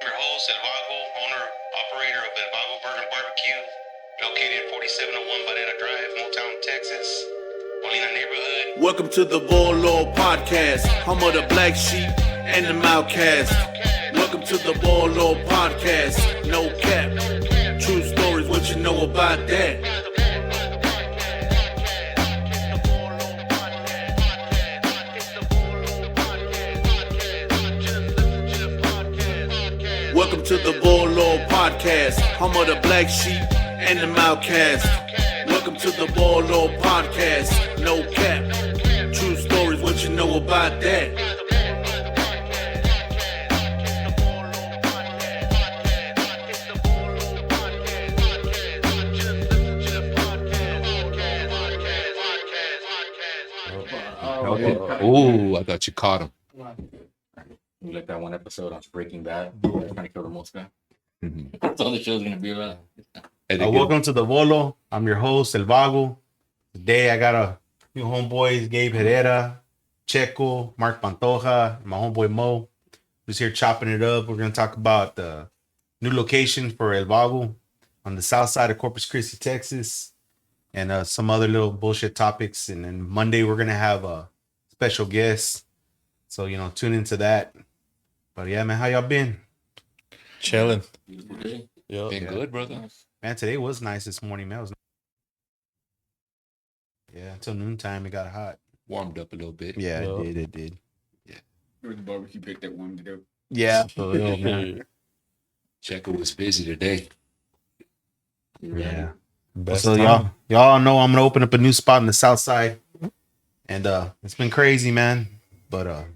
Your host, El Vago, owner, operator of El Vago Burger Barbecue, located at 4701 Banana Drive, Motown, Texas, Molina neighborhood. Welcome to the Volo podcast, home of the black sheep and the outcast. Welcome to the Volo podcast, no cap, true stories, what you know about that? Welcome to the Volo podcast, home of the black sheep and the outcast. Welcome to the Volo podcast, no cap, true stories, what you know about that? Okay. Ooh, I thought you caught him. You like that one episode on Breaking Bad, trying to kill the most guy. That's all the show's gonna be about. Welcome to the Volo. I'm your host, El Vago. Today I got a few homeboys, Gabe Herrera, Checo, Mark Pantoja, and my homeboy Mo. Who's here chopping it up. We're gonna talk about the new location for El Vago on the south side of Corpus Christi, Texas, and some other little bullshit topics. And then Monday we're gonna have a special guest. So, tune into that. But yeah, man, how y'all been? Chilling. Been Been good, brother. Man, today was nice this morning, man. It was yeah, until noontime it got hot. Warmed up a little bit. Yeah, it did. The barbecue picked that one to do. Yeah, for real, man. Checo was busy today. Yeah. Best So time. y'all know I'm gonna open up a new spot on the south side. And it's been crazy, man. But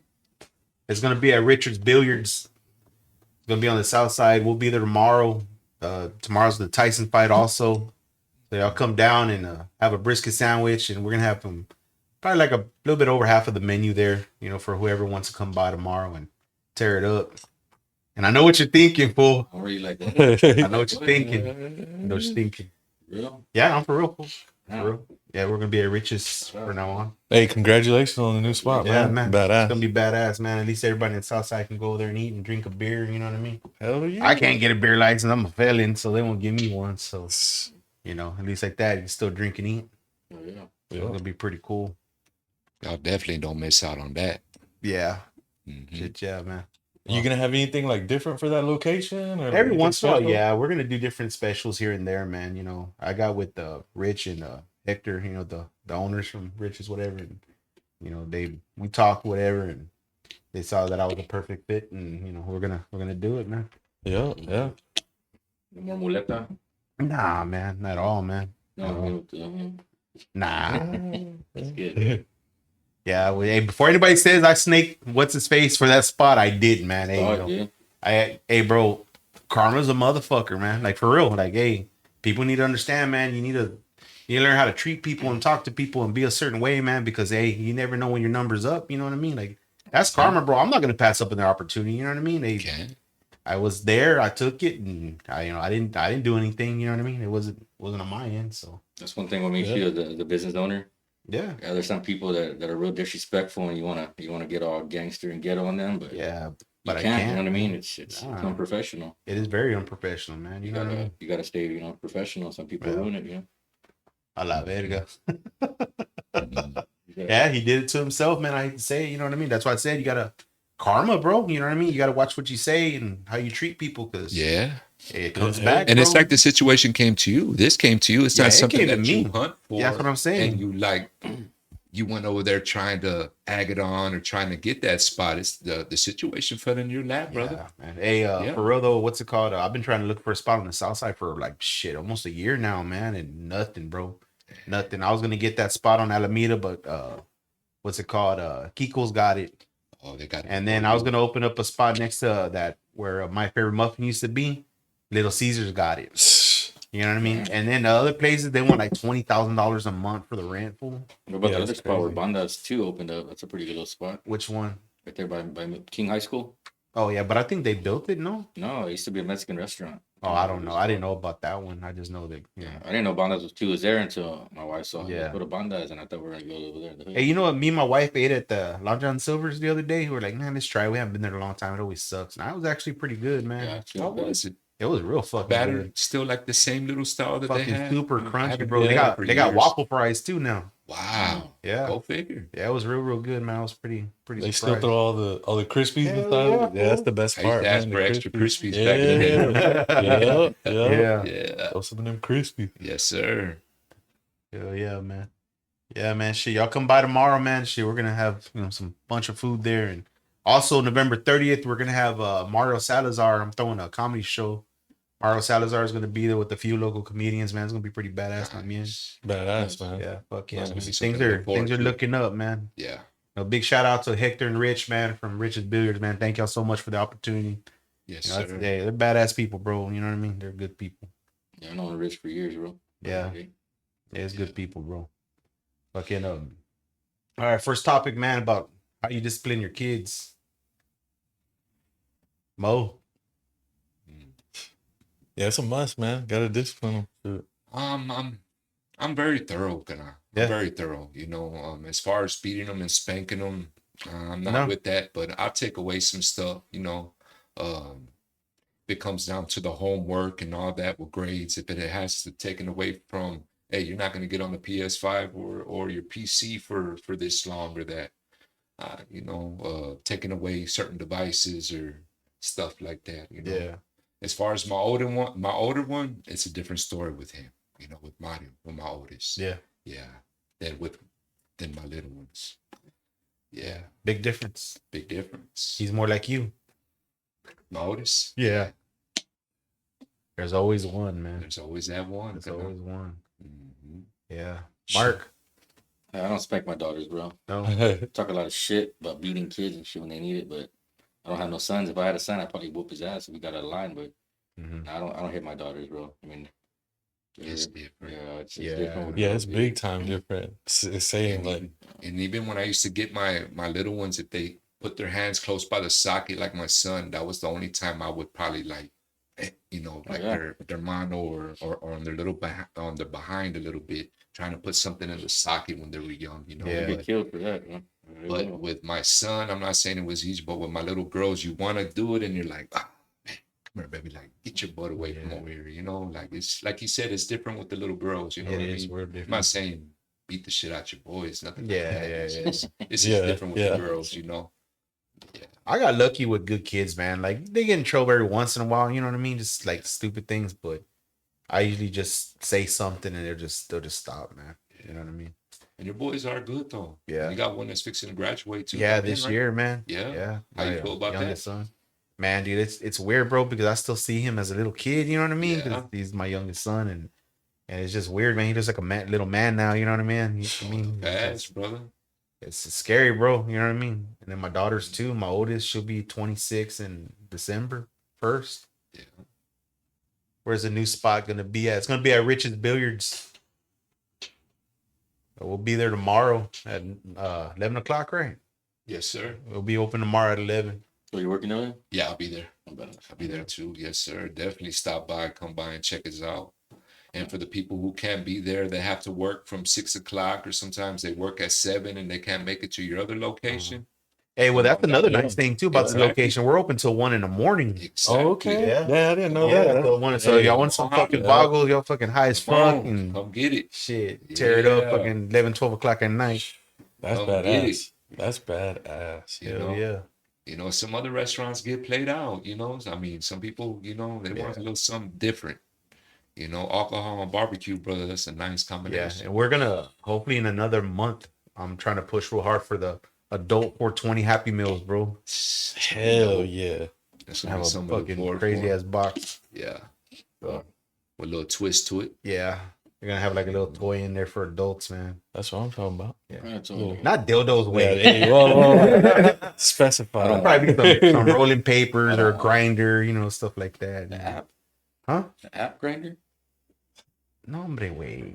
it's gonna be at Richard's Billiards. It's gonna be on the south side. We'll be there tomorrow. Tomorrow's the Tyson fight also. So y'all come down and have a brisket sandwich, and we're gonna have probably like a little bit over half of the menu there, for whoever wants to come by tomorrow and tear it up. And I know what you're thinking, fool. I really like that. I know what you're thinking. I know what you're thinking. Real? Yeah, I'm for real, fool. Yeah. For real. Yeah, we're gonna be at Rich's from now on. Hey, congratulations on the new spot, Yeah, man. man. It's Badass. gonna be badass, man. At least everybody in the south side can go there and eat and drink a beer, you know what I mean? Hell yeah. I can't get a beer license, I'm a felon, so they won't give me one. So, at least like that, you can still drink and eat. Oh, yeah. It's gonna be pretty cool. Y'all definitely don't miss out on that. Yeah. Mhm. Shit, yeah, man. You gonna have anything like different for that location? Or Every anything once in a while, special? yeah, we're gonna do different specials here and there, man. I got with Rich and Hector, the owners from Rich's, whatever. And, we talked whatever, and they saw that I was a perfect fit, and we're gonna do it, man. Yeah. No more muleta. Nah, man, not at all, man. No, Nah. that's good. Yeah, well, hey, before anybody says I snaked what's his face for that spot, I did, man. Hey, hey, bro, karma's a motherfucker, man. Like, for real. Like, hey, people need to understand, man. You need to learn how to treat people and talk to people and be a certain way, man. Because hey, you never know when your number's up. You know what I mean? Like, that's karma, bro. I'm not gonna pass up on the opportunity. You know what I mean? I was there, I took it, and I didn't do anything. You know what I mean? It wasn't on my end. So That's one thing what makes you the business owner. yeah, There's some people that are real disrespectful and you wanna get all gangster and ghetto on them, but yeah. you But I can't, can't. you know what I mean? It's Nah. unprofessional. It is very unprofessional, man. You know what I mean? You gotta stay, professional. Some people Yeah. ruin it, A la verga. Mhm. Yeah, he did it to himself, man. I hate to say it, you know what I mean? That's why I said you gotta karma, bro. You know what I mean? You gotta watch what you say and how you treat people, because Yeah. it comes Yeah. back. And it's bro. like the situation came to you. This came to you. It's Yeah, not it something came to that me. you hunt for. Yeah, that's what I'm saying. And you went over there trying to ag it on or trying to get that spot. It's the situation fell in your lap, brother. Yeah, man. Hey, Yeah. for real though, what's it called? I've been trying to look for a spot on the south side for like shit, almost a year now, man, and nothing, bro. Nothing. I was gonna get that spot on Alameda, but what's it called? Kiko's got it. Oh, they got it. And then I was gonna open up a spot next to that where my favorite muffin used to be. Little Caesars got it. You know what I mean? And then the other places they want like $20,000 a month for the rent. Fool. What about Yeah, the other that's spot where crazy. Bandas 2 opened up? That's a pretty good little spot. Which one? Right there by King High School. Oh yeah, but I think they built it. No. No, it used to be a Mexican restaurant. Oh, I don't know. I didn't know about that one. I just know that. You know. I didn't know Bandas was 2 was there until my wife saw. Yeah. Yeah. Go to Bandas, and I thought we were gonna go over there. Hey, you know what? Me and my wife ate at the Long John Silver's the other day. We were like, man, let's try. We haven't been there in a long time. It always sucks. And that was actually pretty good, man. Yeah, it's How good. was it? It was real fucking Batter good. still like the same little style that they Fucking had. super I crunchy, haven't bro. had They it got for they got years. waffle fries too now. Wow. Yeah. Go figure. Yeah, it was real good, man. I was pretty They still surprised. throw all the crispies Hell inside. yeah, Yeah, that's the best I used part. to ask Man, for the extra crispies. crispies back in the day. Yeah. Yeah. Throw some of them crispy. Yes, sir. Hell yeah, man. Yeah, man. Shit, y'all come by tomorrow, man. Shit, we're gonna have some bunch of food there, and also November 30th, we're gonna have Mario Salazar. I'm throwing a comedy show. Mario Salazar is gonna be there with a few local comedians, man. It's gonna be pretty badass, my man. Badass, man. Yeah, fuck yeah. That's gonna be Things something to are look forward to. looking up, man. Yeah. A big shout out to Hector and Rich, man, from Rich's Billiards, man. Thank y'all so much for the opportunity. Yes, You know, sir. they're badass people, bro. You know what I mean? They're good people. Yeah, I know Rich for years, bro. Yeah. Okay. Yeah, it's good people, bro. Fucking all right, first topic, man, about how you discipline your kids. Mo. Yeah, it's a must, man. Gotta discipline them. I'm very thorough, I'm Yeah. very thorough. You know, as far as beating them and spanking them, I'm not No. with that. But I'll take away some stuff. You know, if it comes down to the homework and all that with grades, if it has to taken away from, hey, you're not going to get on the PS5 or your PC for this long or that. Taking away certain devices or stuff like that. You know. Yeah. As far as my older one, it's a different story with him. You know, with Mario, with my oldest. Yeah. Yeah. Than my little ones. Yeah. Big difference. Big difference. He's more like you. My oldest. Yeah. There's always one, man. There's always that one. There's always one. Mm-hmm. Yeah. Mark. I don't spank my daughters, bro. No. Talk a lot of shit about beating kids and shit when they need it, but I don't have no sons. If I had a son, I'd probably whoop his ass if we got out of line. But Mhm. I don't hit my daughters, bro. I mean, It's different. yeah, it's Yeah. different. with Yeah, the it's kids. big time different. It's saying And like, even when I used to get my little ones, if they put their hands close by the socket, like my son, that was the only time I would probably like yeah. their mano or on their little on their behind a little bit, trying to put something in the socket when they were young. You know. Yeah. They get killed for that, man. But with my son, I'm not saying it was easy, but with my little girls, you want to do it and you're like, man, come here, baby, like get your butt away from over here, you know? Like it's like he said, it's different with the little girls, you know It what I is. mean? We're I'm not different. saying beat the shit out your boys, nothing Yeah, like that. yeah, It's yeah. just, it's just Yeah, different with yeah. the girls, you know? Yeah. I got lucky with good kids, man. Like they get in trouble every once in a while, you know what I mean? Just like stupid things, but I usually just say something and they'll just stop, man. You know what I mean? And your boys are good though. Yeah. You got one that's fixing to graduate too. Yeah, by then, this right? year, man. Yeah. Yeah. How you My, feel about youngest that? son. Man, dude, it's weird, bro, because I still see him as a little kid, you know what I mean? 'Cause Yeah. he's my youngest son, and it's just weird, man. He looks like a little man now, you know what I mean? I mean, Fast, brother. it's scary, bro. You know what I mean? And then my daughters too. My oldest, she'll be 26 in December 1st. Yeah. Where's the new spot gonna be at? It's gonna be at Rich's Billiards. We'll be there tomorrow at 11 o'clock, right? Yes, sir. We'll be open tomorrow at 11. So you working on it? Yeah, I'll be there. I'm better. I'll be there too. Yes, sir. Definitely stop by, come by and check us out. And for the people who can't be there, they have to work from 6 o'clock, or sometimes they work at 7 and they can't make it to your other location. Hey, well, that's another Yeah. nice thing too about the Exactly. location. We're open till 1 in the morning. Exactly. oh, okay. Yeah. Yeah, I didn't know Yeah, that. so y'all want some fucking boggles? Y'all fucking high as Come fuck on, and come get it. shit. Tear it up Yeah. fucking 11, 12 o'clock at night. That's Come get it. badass. That's badass. You Hell know? yeah. You know, some other restaurants get played out, you know. I mean, some people, you know, they want a little something different. You know, alcohol and barbecue, brother, that's a nice Yeah. combination. And we're gonna hopefully in another month. I'm trying to push real hard for the adult 420 Happy Meals, bro. Hell yeah. That's I gonna have be a something to look fucking forward crazy for. ass box. Yeah. So, With a little twist to it. yeah. We're gonna have like a little toy in there for adults, man. That's what I'm talking about. That's Yeah. all. Not dildos, Yeah, way. hey, whoa. Specify. It'll probably be some rolling papers or a grinder, you know, stuff like that. The app? Huh? The app grinder? No, hombre, way.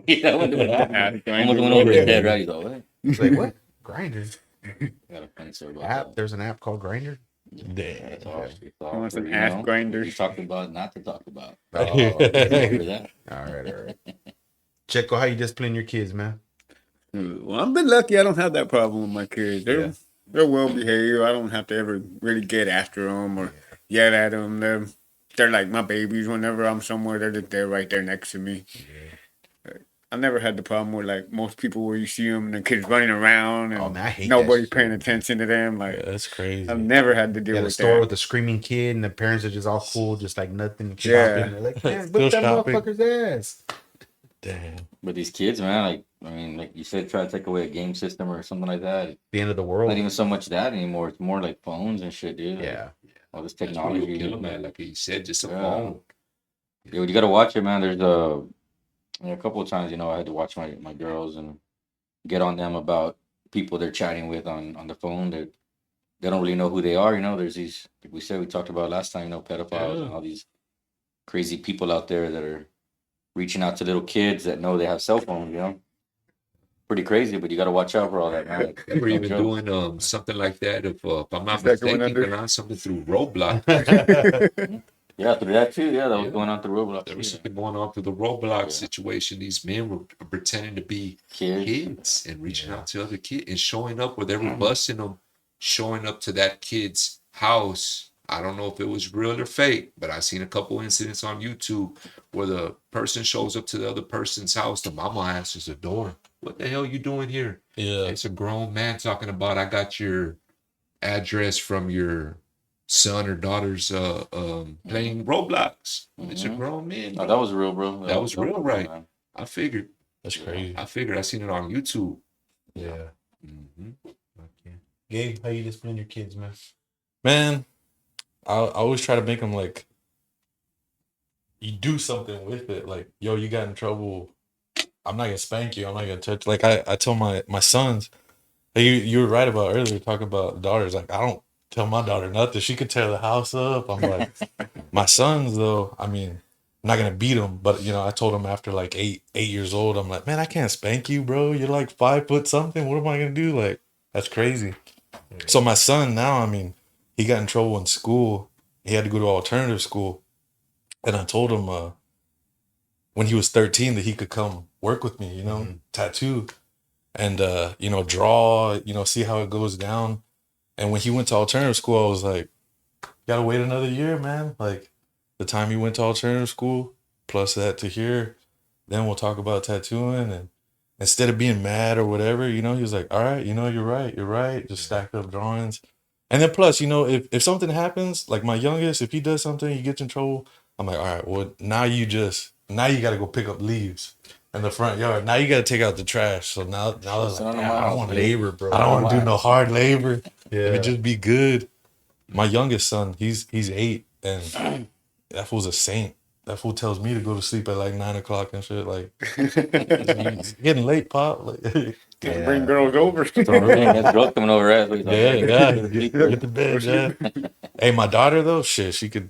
Yeah, I wonder what happened. Almost went over his head, right? He's all, what? It's like, what? Grinder? Got a funny story about App? that. There's an app called Grinder? Damn. That's all. It's all Want for, some ass you grinders? talked about not to talk about. Oh, Remember that. all right. Checo, how you discipline your kids, man? Well, I've been lucky. I don't have that problem with my kids. They're well behaved. I don't have to ever really get after them or yell at them. They're like my babies. Whenever I'm somewhere, they're just there, right there next to me. I never had the problem where like most people where you see them and the kids running around and Oh man, I hate nobody that paying shit. attention to them. Like That's crazy. I've never had to deal Yeah, the with store that. with the screaming kid and the parents are just all cool, just like nothing. Yeah. Shopping. They're like, man, Still whip that shopping. motherfucker's ass. Damn. But these kids, man, like I mean, like you said, try to take away a game system or something like that. The end of the world. Not even so much that anymore. It's more like phones and shit, dude. Like, Yeah. all this That's what you'll technology. kill 'em, man. Like he said, just a Yeah. phone. Yeah, you gotta watch it, man. There's a couple of times, I had to watch my girls and get on them about people they're chatting with on the phone that they don't really know who they are. There's these, like we talked about last time, pedophiles and all these crazy people out there that are reaching out to little kids that know they have cell phones. Pretty crazy, but you got to watch out for all that, man. Like, They were no even joke. doing something like that. If I'm not Second one mistaken, under. going on something through Roblox. Yeah, through that too. Yeah, that was Yeah. going on through Roblox. There was too. something going on through the Roblox Yeah. situation. These men were pretending to be Kids. kids and reaching out to other kids and showing up where they were busting them, showing up to that kid's house. I don't know if it was real or fake, but I seen a couple incidents on YouTube where the person shows up to the other person's house. The mama answers the door. What the hell you doing here? Yeah. It's a grown man talking about, I got your address from your son or daughter's playing Roblox. It's a grown man. Oh, that was real, bro. That was real, right? man. I figured. That's crazy. I seen it on YouTube. Yeah. Mm-hmm. Okay. Gabe, how you discipline your kids, man? Man, I always try to make them like, you do something with it. Like, yo, you got in trouble. I'm not gonna spank you. I'm not gonna touch. Like I tell my sons. Like you were right about earlier talking about daughters. Like I don't tell my daughter nothing. She could tear the house up. I'm like, my sons though. I mean, I'm not gonna beat them, but I told them after like 8 years old. I'm like, man, I can't spank you, bro. You're like 5 foot something. What am I gonna do? Like that's crazy. So my son now, I mean, he got in trouble in school. He had to go to alternative school, and I told him when he was 13 that he could come work with me. Tattoo. And draw, see how it goes down. And when he went to alternative school, I was like, gotta wait another year, man. Like the time he went to alternative school, plus that to here, then we'll talk about tattooing. And instead of being mad or whatever, he was like, all right, you're right. Just stacked up drawings. And then plus, if something happens, like my youngest, if he does something, he gets in trouble, I'm like, all right, well, now you gotta go pick up leaves in the front yard. Now you got to take out the trash. So now I was like, damn, I don't want Labor, bro. I don't want to do no hard labor. Yeah. It would just be good. My youngest son, he's 8, and that fool's a saint. That fool tells me to go to sleep at like 9 o'clock and shit. Like, it's getting late, Pop. Like, Can't bring girls over. That's girls coming over, right? yeah. Get to bed, yeah. Hey, my daughter though, shit, she could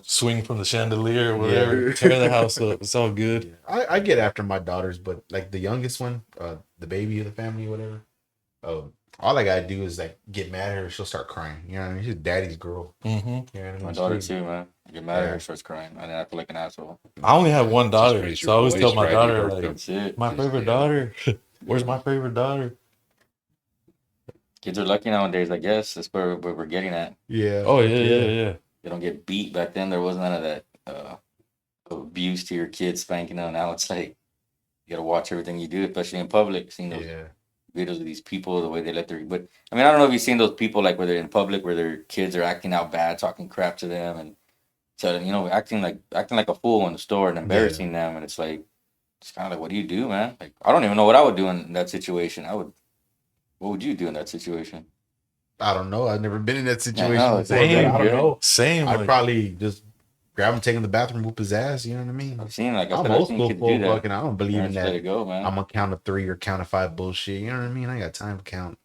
swing from the chandelier or whatever, tear the house up. It's all good. I get after my daughters, but like the youngest one, the baby of the family, whatever. All I gotta do is like get mad at her, she'll start crying. You know what I mean? She's daddy's girl. Mm-hmm. You know what I mean? My daughter too, man. I get mad at her, starts crying, and I feel like an asshole. I only have one daughter, raise so your I always voice, tell my right? daughter, You like, That's it. my favorite daughter. Where's my favorite daughter? Kids are lucky nowadays, I guess. That's where we're getting at. Yeah. Oh yeah. They don't get beat. Back then, there wasn't none of that abuse to your kids, spanking them. Now it's like you gotta watch everything you do, especially in public. Seeing those videos of these people, the way they let their. But I mean, I don't know if you've seen those people like where they're in public, where their kids are acting out bad, talking crap to them, and telling acting like a fool in the store and embarrassing them. And it's like, it's kind of like, what do you do, man? Like, I don't even know what I would do in that situation. What would you do in that situation? I don't know. I've never been in that situation. know, before, Same. but I don't know. Same. I'd like, probably just grab him, take him to the bathroom, whoop his ass. You know what I mean? I've seen like I'm I've old seen school kids full do that. fucking. I don't believe in Parents let it that. go, man. I'm gonna count to 3 or count to 5 bullshit. You know what I mean? I ain't got time to count.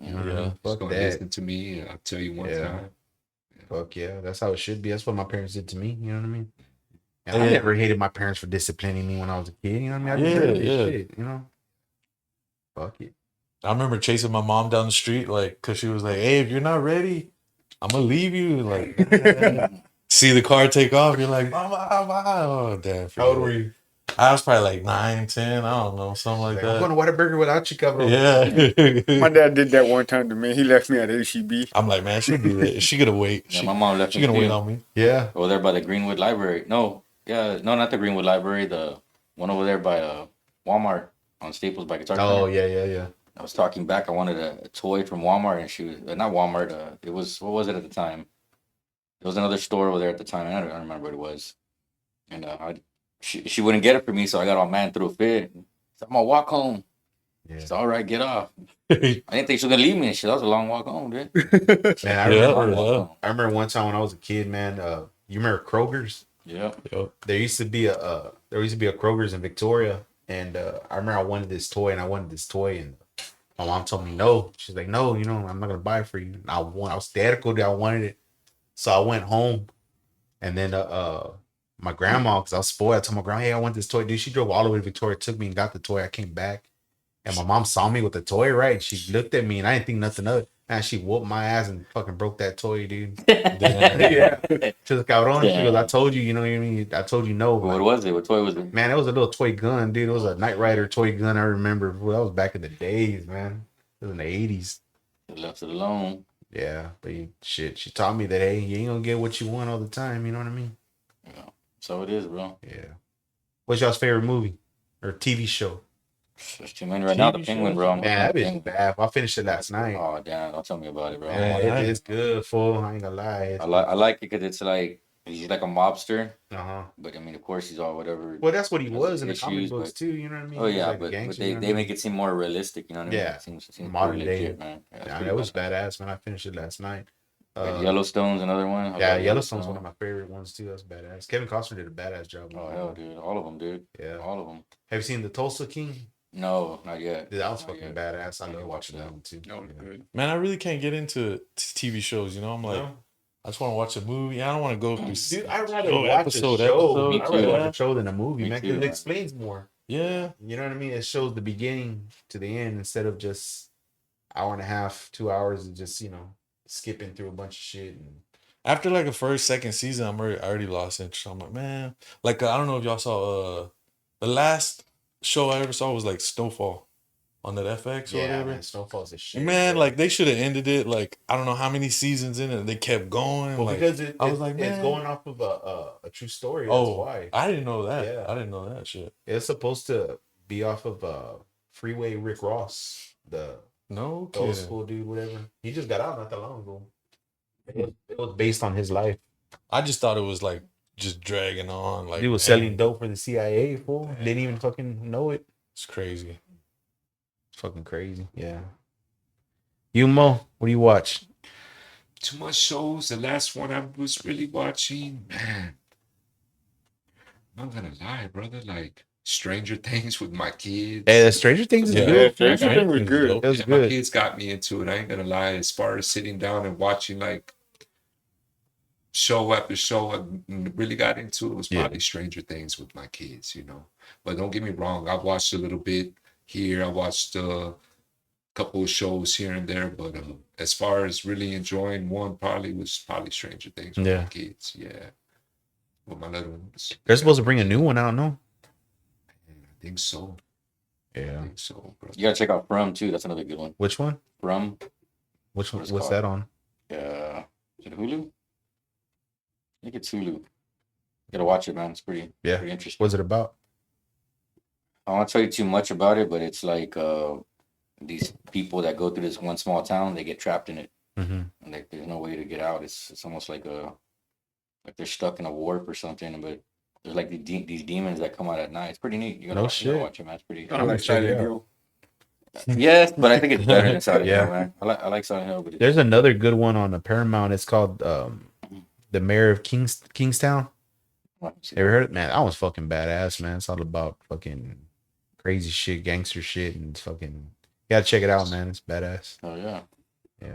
You know what I mean? Just Fuck gonna that. listen to me. I'll tell you one time. Fuck yeah. That's how it should be. That's what my parents did to me. You know what I mean? And I Yeah. never hated my parents for disciplining me when I was a kid. You know what I mean? I Yeah, deserved this yeah. shit, you know? Fuck it. I remember chasing my mom down the street, like, cause she was like, "Hey, if you're not ready, I'm gonna leave you. Like, see the car take off. You're like, Mama, oh damn. How old were you? I was probably like 9, 10. I don't know, something like I'm that. going to Whataburger without you, cabrón. Yeah. My dad did that one time to me. He left me at HEB. I'm like, man, she'll be there. She gonna wait. Yeah, my mom left She me gonna wait too. on me. Yeah. Over there by the Greenwood Library. No, not the Greenwood Library. The one over there by Walmart on Staples by Guitar Oh, Center. yeah. I was talking back. I wanted a toy from Walmart, and she was not Walmart. It was, what was it at the time? There was another store over there at the time. I don't remember what it was. And she wouldn't get it for me, so I got all mad and threw a fit. So I'm gonna walk home. Yeah. It's all right, get off. I didn't think she was gonna leave me and shit. That was a long walk home, dude. Man, I Yeah. remember one time when I was a kid, man. You remember Kroger's? Yeah. There used to be a Kroger's in Victoria, and I remember I wanted this toy, and my mom told me no. She's like, no, I'm not gonna buy it for you. And I was theatrical, dude. I wanted it, so I went home, and then my grandma, because I was spoiled, I told my grandma, hey, I want this toy, dude. She drove all the way to Victoria, took me and got the toy. I came back, and my mom saw me with the toy, right? And she looked at me, and I didn't think nothing of it. And she whooped my ass and fucking broke that toy, dude. Yeah. She was cabrón. She goes, I told you, you know what I mean? I told you no. What was it? What toy was it? Man, it was a little toy gun, dude. It was a Knight Rider toy gun. I remember. Well, that was back in the days, man. It was in the 80s. Left it alone. Yeah, but shit, she taught me that, hey, you ain't gonna get what you want all the time. You know what I mean? Yeah. So it is, bro. Yeah. What's y'all's favorite movie or TV show? There's too many right now. The TV Penguin, shows? bro. Man, that bitch bad. I finished it last night. Oh, damn. Don't tell me about it, bro. Man, it's good, fool. I ain't gonna lie. I like it because it's like, he's like a mobster. Uh-huh. But I mean, of course, he's all whatever. Well, that's what he has was in the issues, comic books but- too. You know what I mean? Oh He was yeah, like a but gangster, they, you know what they I mean? make it seem more realistic. You know what I mean? Yeah. It seems Modern pretty day. legit, man. Yeah, Yeah, that was badass, man. I finished it last night. Yellowstone's another one. Yeah, Yellowstone's one of my favorite ones too. That's badass. Kevin Costner did a badass job. Oh hell, dude, all of them, dude. Yeah. All of them. Have you seen The Tulsa King? No, not yet. Dude, that was Not fucking yet. badass. I I love need to watching watch that that. one too. That was Yeah. good. Man, I really can't get into TV shows. I'm like, No? I just want to watch a movie. I don't want to go through. Dude, I'd rather show watch episode, a show. Me I'd rather too. watch a show than a movie, Me man, too, because it man. explains more. Yeah. You know what I mean? It shows the beginning to the end instead of just hour and a half, 2 hours of just, skipping through a bunch of shit. And After like the first, second season, I already lost interest. I'm like, man, like I don't know if y'all saw the last show I ever saw was like Snowfall on that FX or yeah, whatever. man, Snowfall's a shit. Man, bro. like they should have ended it. Like I don't know how many seasons in it. They kept going. Well, like, because I was like, it's man. going off of a true story. That's Oh, why. I didn't know that. Yeah. I didn't know that shit. It's supposed to be off of Freeway Rick Ross, the No old kidding. school dude, whatever. He just got out not that long ago. It was based on his life. I just thought it was like just dragging on. Like He was man, selling dope for the CIA, fool. Didn't even fucking know it. It's crazy. It's fucking crazy. Yeah. You, Mo, what do you watch? Too much shows. The last one I was really watching, man. I'm not gonna lie, brother. Like Stranger Things with my kids. Hey, the Stranger Things is Yeah. good. Yeah, Stranger Things was Things good. dope. It was Yeah, my good. kids got me into it. I ain't gonna lie. As far as sitting down and watching like show after show, I really got into it. Was Yeah. probably Stranger Things with my kids, But don't get me wrong. I watched a little bit here. I watched a couple of shows here and there. But as far as really enjoying one, probably Stranger Things with Yeah. my kids. Yeah, with my little ones. They're supposed to bring a new one out, no? I think so. I Yeah. think so, bro. You gotta check out From too. That's another good one. Which one? From. Which one? What it's What's called? that on? Is it Hulu? I think it's Hulu. You gotta watch it, man. It's pretty interesting. What's it about? I won't tell you too much about it, but it's like these people that go through this one small town, they get trapped in it, Mm-hmm. and there's no way to get out. It's almost like they're stuck in a warp or something. But there's like these demons that come out at night. It's pretty neat. You gotta No watch, you gotta shit. watch it, man. It's pretty. Kind of like Silent Hill. Yes, but I think it's better than Silent Yeah. Hill, man. I like Silent Hill, but There's another good one on the Paramount. It's called The Mayor of Kingstown. Ever heard it? Man, that was fucking badass, man. It's all about fucking crazy shit, gangster shit, and fucking. You gotta check it out, man. It's badass. Oh yeah. Yeah.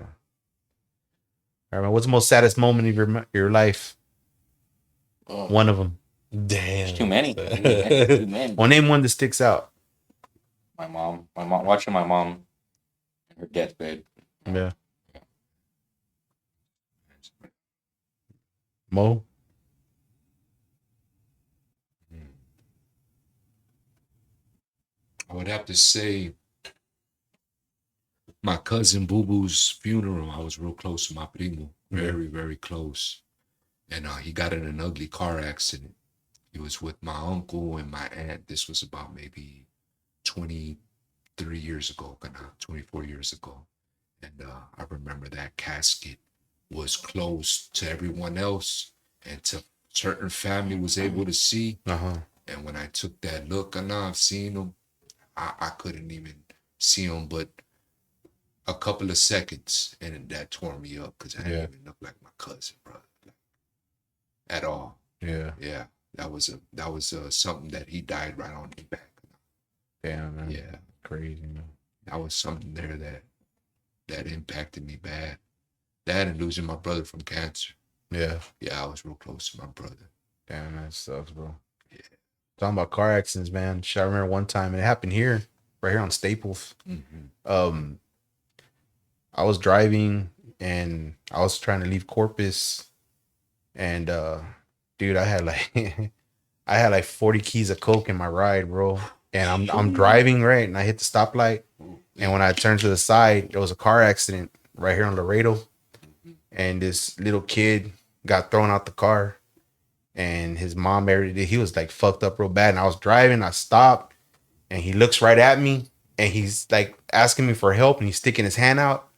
All right, man. What's the most saddest moment of your life? Oh, One of them. Damn. there's too many. Too many. Well, name one that sticks out. My mom, watching my mom in her deathbed. Yeah. Mo. I would have to say my cousin Boo Boo's funeral. I was real close to my primo, very, very close. And he got in an ugly car accident. He was with my uncle and my aunt. This was about maybe 23 years ago, 24 years ago. And I remember that casket was closed to everyone else and to certain family was able to see. And when I took that look, I've seen him. I couldn't even see him, but a couple of seconds, and that tore me up because I didn't even look like my cousin, bro, at all. Yeah. That was something that he died right on the back. Damn, man. Yeah, Crazy, man. that was something there that impacted me bad. That and losing my brother from cancer. Yeah. Yeah, I was real close to my brother. Damn, that sucks, bro. Yeah. Talking about car accidents, man. Shit, I remember one time, and it happened here, right here on Staples. I was driving, and I was trying to leave Corpus, and dude, I had like 40 keys of coke in my ride, bro. And I'm driving, right, and I hit the stoplight, and when I turned to the side, there was a car accident right here on Laredo, and this little kid got thrown out the car, and his mom he was like fucked up real bad. And I was driving, I stopped, and he looks right at me, and he's like asking me for help, and he's sticking his hand out,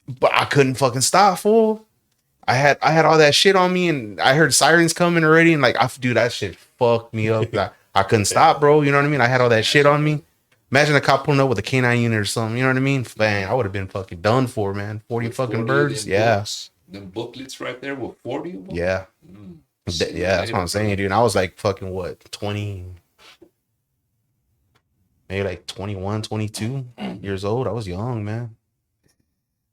but I couldn't fucking stop, fool. I had all that shit on me, and I heard sirens coming already, and like, dude, that shit fucked me up. I couldn't stop, bro. You know what I mean? I had all that shit on me. Imagine a cop pulling up with a canine unit or something. You know what I mean? Man, I would have been fucking done for, man. 40 With fucking 40 birds. them Yeah. them booklets right there with 40 of them. Yeah. See you Yeah, that's what I'm later, saying, bro. dude. And I was like fucking what, 20, maybe like 21, 22 years old. I was young, man.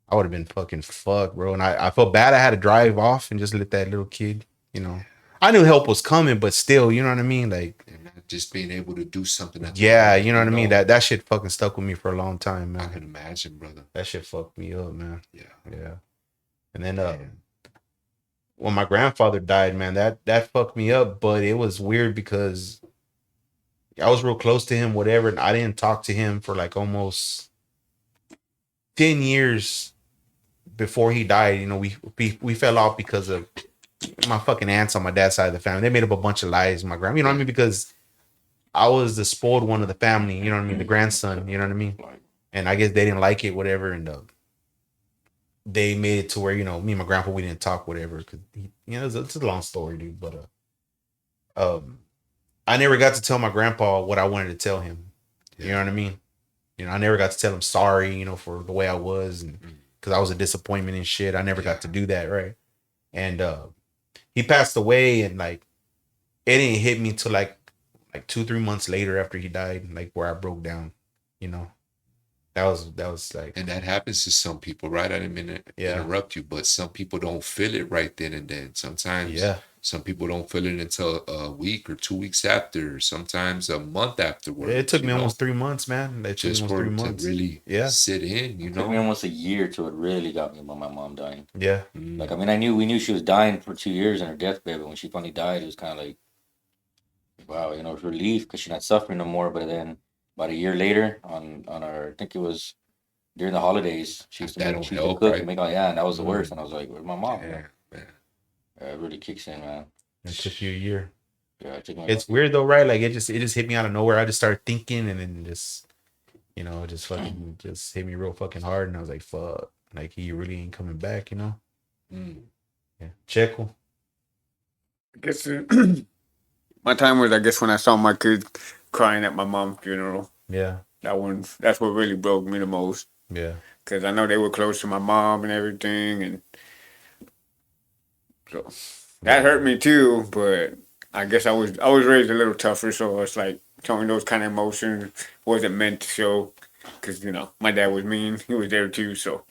I would have been fucking fucked, bro. And I felt bad I had to drive off and just let that little kid, you know. I knew help was coming, but still, you know what I mean? Like, And not just being able to do something at the yeah, moment, you know what I mean? That shit fucking stuck with me for a long time, I man. can imagine, brother. That shit fucked me up, man. Yeah. Yeah. And then when my grandfather died, man, that fucked me up, but it was weird because I was real close to him, whatever, and I didn't talk to him for like almost 10 years before he died. You know, we fell off because of my fucking aunts on my dad's side of the family. They made up a bunch of lies, my grandma, you know what I mean? Because I was the spoiled one of the family, you know what I mean? The grandson, you know what I mean? And I guess they didn't like it, whatever, and they made it to where, you know, me and my grandpa, we didn't talk, whatever, because, you know, it's a long story, dude, but I never got to tell my grandpa what I wanted to tell him. You know what I mean? You know, I never got to tell him sorry, you know, for the way I was, and because I was a disappointment and shit. I never got to do that, right? And he passed away, and like it didn't hit me till like 2-3 months later after he died, like where I broke down. You know, that was like, And that happens to some people, right? I didn't mean to interrupt you, but some people don't feel it right then and then. Sometimes some people don't feel it until a week or 2 weeks after, sometimes a month afterwards. It took me almost 3 months, man. It took just me for almost 3 it months to really sit in, you It took me know? almost a year till it really got me about my mom dying. Yeah. Like, I mean, we knew she was dying for 2 years in her deathbed, but when she finally died, it was kind of like, wow, you know, it's relief because she's not suffering no more. But then about a year later, on our, I think it was during the holidays, she used to That'll she used to help, cook right? and make all, yeah, and that was the worst. And I was like, where's my mom? Yeah, man. It really kicks in, man. It took you a year. Yeah, it took me It's weird though, right? Like it just hit me out of nowhere. I just started thinking, and then just, you know, just fucking just hit me real fucking hard, and I was like, fuck, like he really ain't coming back, you know? Yeah. Checo. I guess my time was, I guess, when I saw my kids crying at my mom's funeral. Yeah. That's what really broke me the most. Yeah. Because I know they were close to my mom and everything, and so that hurt me too. But I guess I was raised a little tougher, so it's like showing those kind of emotions wasn't meant to show. Because, you know, my dad was mean. He was there too, so.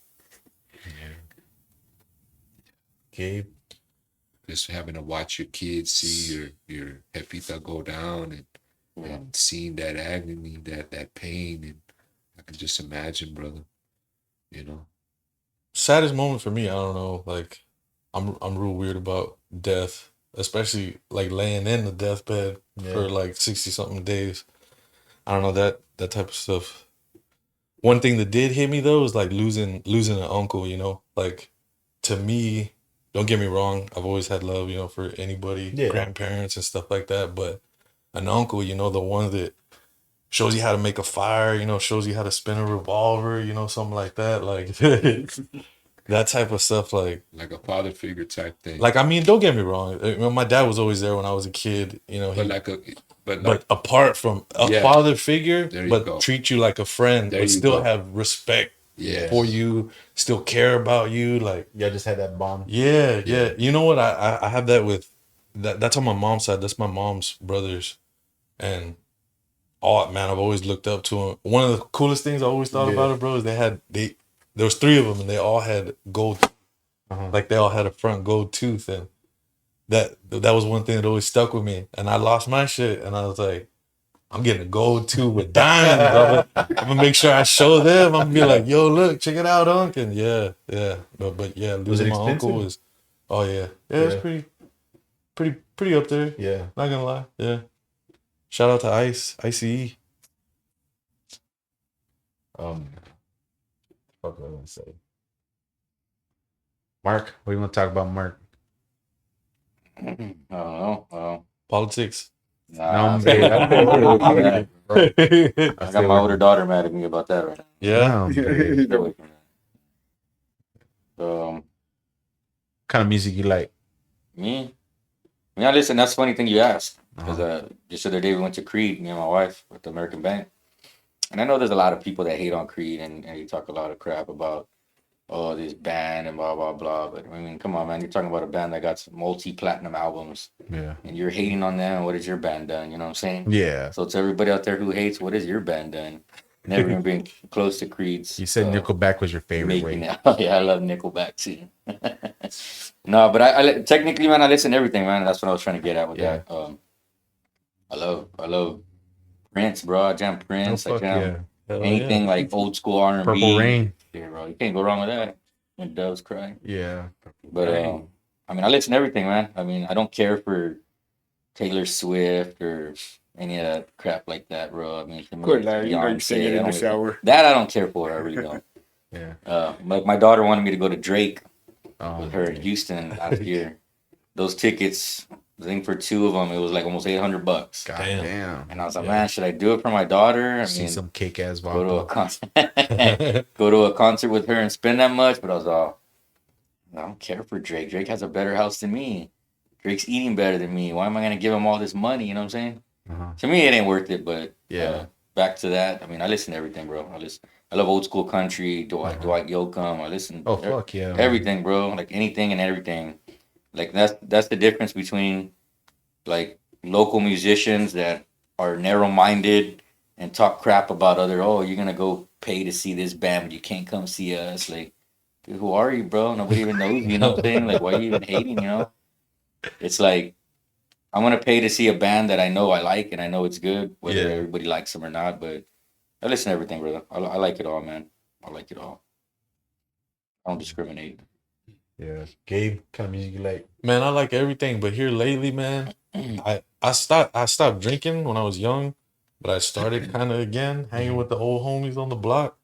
Gabe. Just having to watch your kids see your jefita go down and seeing that agony, that pain, and I can just imagine, brother. You know. Saddest moment for me, I don't know, like I'm real weird about death, especially like laying in the deathbed for like 60 something days. I don't know that type of stuff. One thing that did hit me though is like losing an uncle, you know? Like to me, don't get me wrong, I've always had love, you know, for anybody, grandparents and stuff like that, but an uncle, you know, the one that shows you how to make a fire, you know, shows you how to spin a revolver, you know, something like that. Like that type of stuff, like a father figure type thing. Like, I mean, don't get me wrong. You know, my dad was always there when I was a kid. You know, but apart from a father figure, but treat you like a friend, but still have respect for you, still care about you. Like, yeah, just had that bond. Yeah. You know what? I have that with that. That's on my mom's side. That's my mom's brothers, and man, I've always looked up to them. One of the coolest things I always thought about it, bro, is there was 3 of them, and they all had gold. Like they all had a front gold tooth, and that was one thing that always stuck with me. And I lost my shit, and I was like, I'm getting a gold tooth with diamonds. I'm gonna make sure I show them. I'm gonna be like, yo, look, check it out, Unc. And yeah. But yeah, losing my uncle was, it's pretty up there. Yeah, not gonna lie. Yeah, shout out to ICE. What was I gonna say? Mark, what do you want to talk about, Mark? I don't know. Politics. Nah, I got my older daughter mad at me about that right now. Yeah. Kind of music you like? Me? I mean, I listen. That's a funny thing you asked. Because just the other day we went to Creed, me and my wife, with the American Band. And I know there's a lot of people that hate on Creed and you talk a lot of crap about, this band and blah, blah, blah. But I mean, come on, man. You're talking about a band that got some multi-platinum albums. Yeah. And you're hating on them. What has your band done? You know what I'm saying? Yeah. So to everybody out there who hates, what has your band done? Never even been close to Creed's. You said Nickelback was your favorite. Yeah, I love Nickelback too. No, but I technically, man, I listen to everything, man. That's what I was trying to get at with that. I love Prince, bro. I jam Prince. I jam anything like old school R&B. Purple Rain. Yeah, bro. You can't go wrong with that. When doves cry. Yeah. But I mean, I listen to everything, man. I mean, I don't care for Taylor Swift or any of that crap like that, bro. I mean, good lad, you sing it in the shower. That I don't care for. I really don't. Yeah. My daughter wanted me to go to Drake with her in Houston last year. Those tickets, I think for 2 of them, it was like almost $800. God damn. And I was like, man, should I do it for my daughter? I mean, some kick ass go to a concert. Go to a concert with her and spend that much. But I was all, I don't care for Drake. Drake has a better house than me. Drake's eating better than me. Why am I gonna give him all this money? You know what I'm saying? To me, it ain't worth it. But back to that. I mean, I listen to everything, bro. I love old school country. Dwight Yoakam. I listen. Oh fuck yeah. Everything, bro. Like anything and everything. Like that's the difference between like local musicians that are narrow-minded and talk crap about other. Oh, you're gonna go pay to see this band, but you can't come see us. Like, dude, who are you, bro? Nobody even knows you. You know what I'm saying? Like, why are you even hating? You know? It's like I'm gonna pay to see a band that I know I like and I know it's good, whether everybody likes them or not. But I listen to everything, brother. I like it all, man. I like it all. I don't discriminate. Yeah, Gabe, kind of music you like? Man, I like everything, but here lately, man, I stopped drinking when I was young, but I started kind of again hanging with the old homies on the block.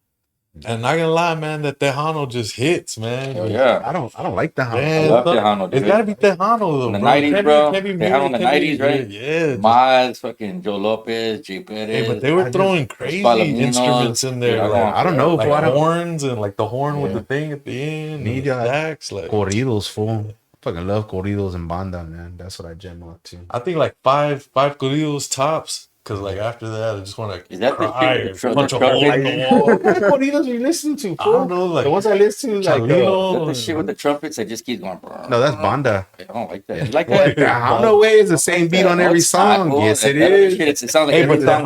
And not gonna lie, man, that Tejano just hits, man. Oh, yeah, I don't like Tejano. I love Tejano. It's gotta be Tejano though, in the 90s, bro. Tejano in the 90s, right? Yeah. Maz, fucking Joe Lopez, Jay Perez. Hey, but they were throwing crazy instruments in there. I don't know. Like horns and like the horn with the thing at the end. Need stacks, like corridos, fool. Fucking love corridos and banda, man. That's what I jam on too. I think like five corridos tops. Cause like after that, I just want to cry or punch a hole in the wall. What kind of corridos are you listening to? I don't know, like the ones I listen to, like the shit with the trumpets that just keeps going. No, that's banda. I don't like that. You like that? I don't know. Way it's the same beat on every song. Yes, it is. It sounds like every song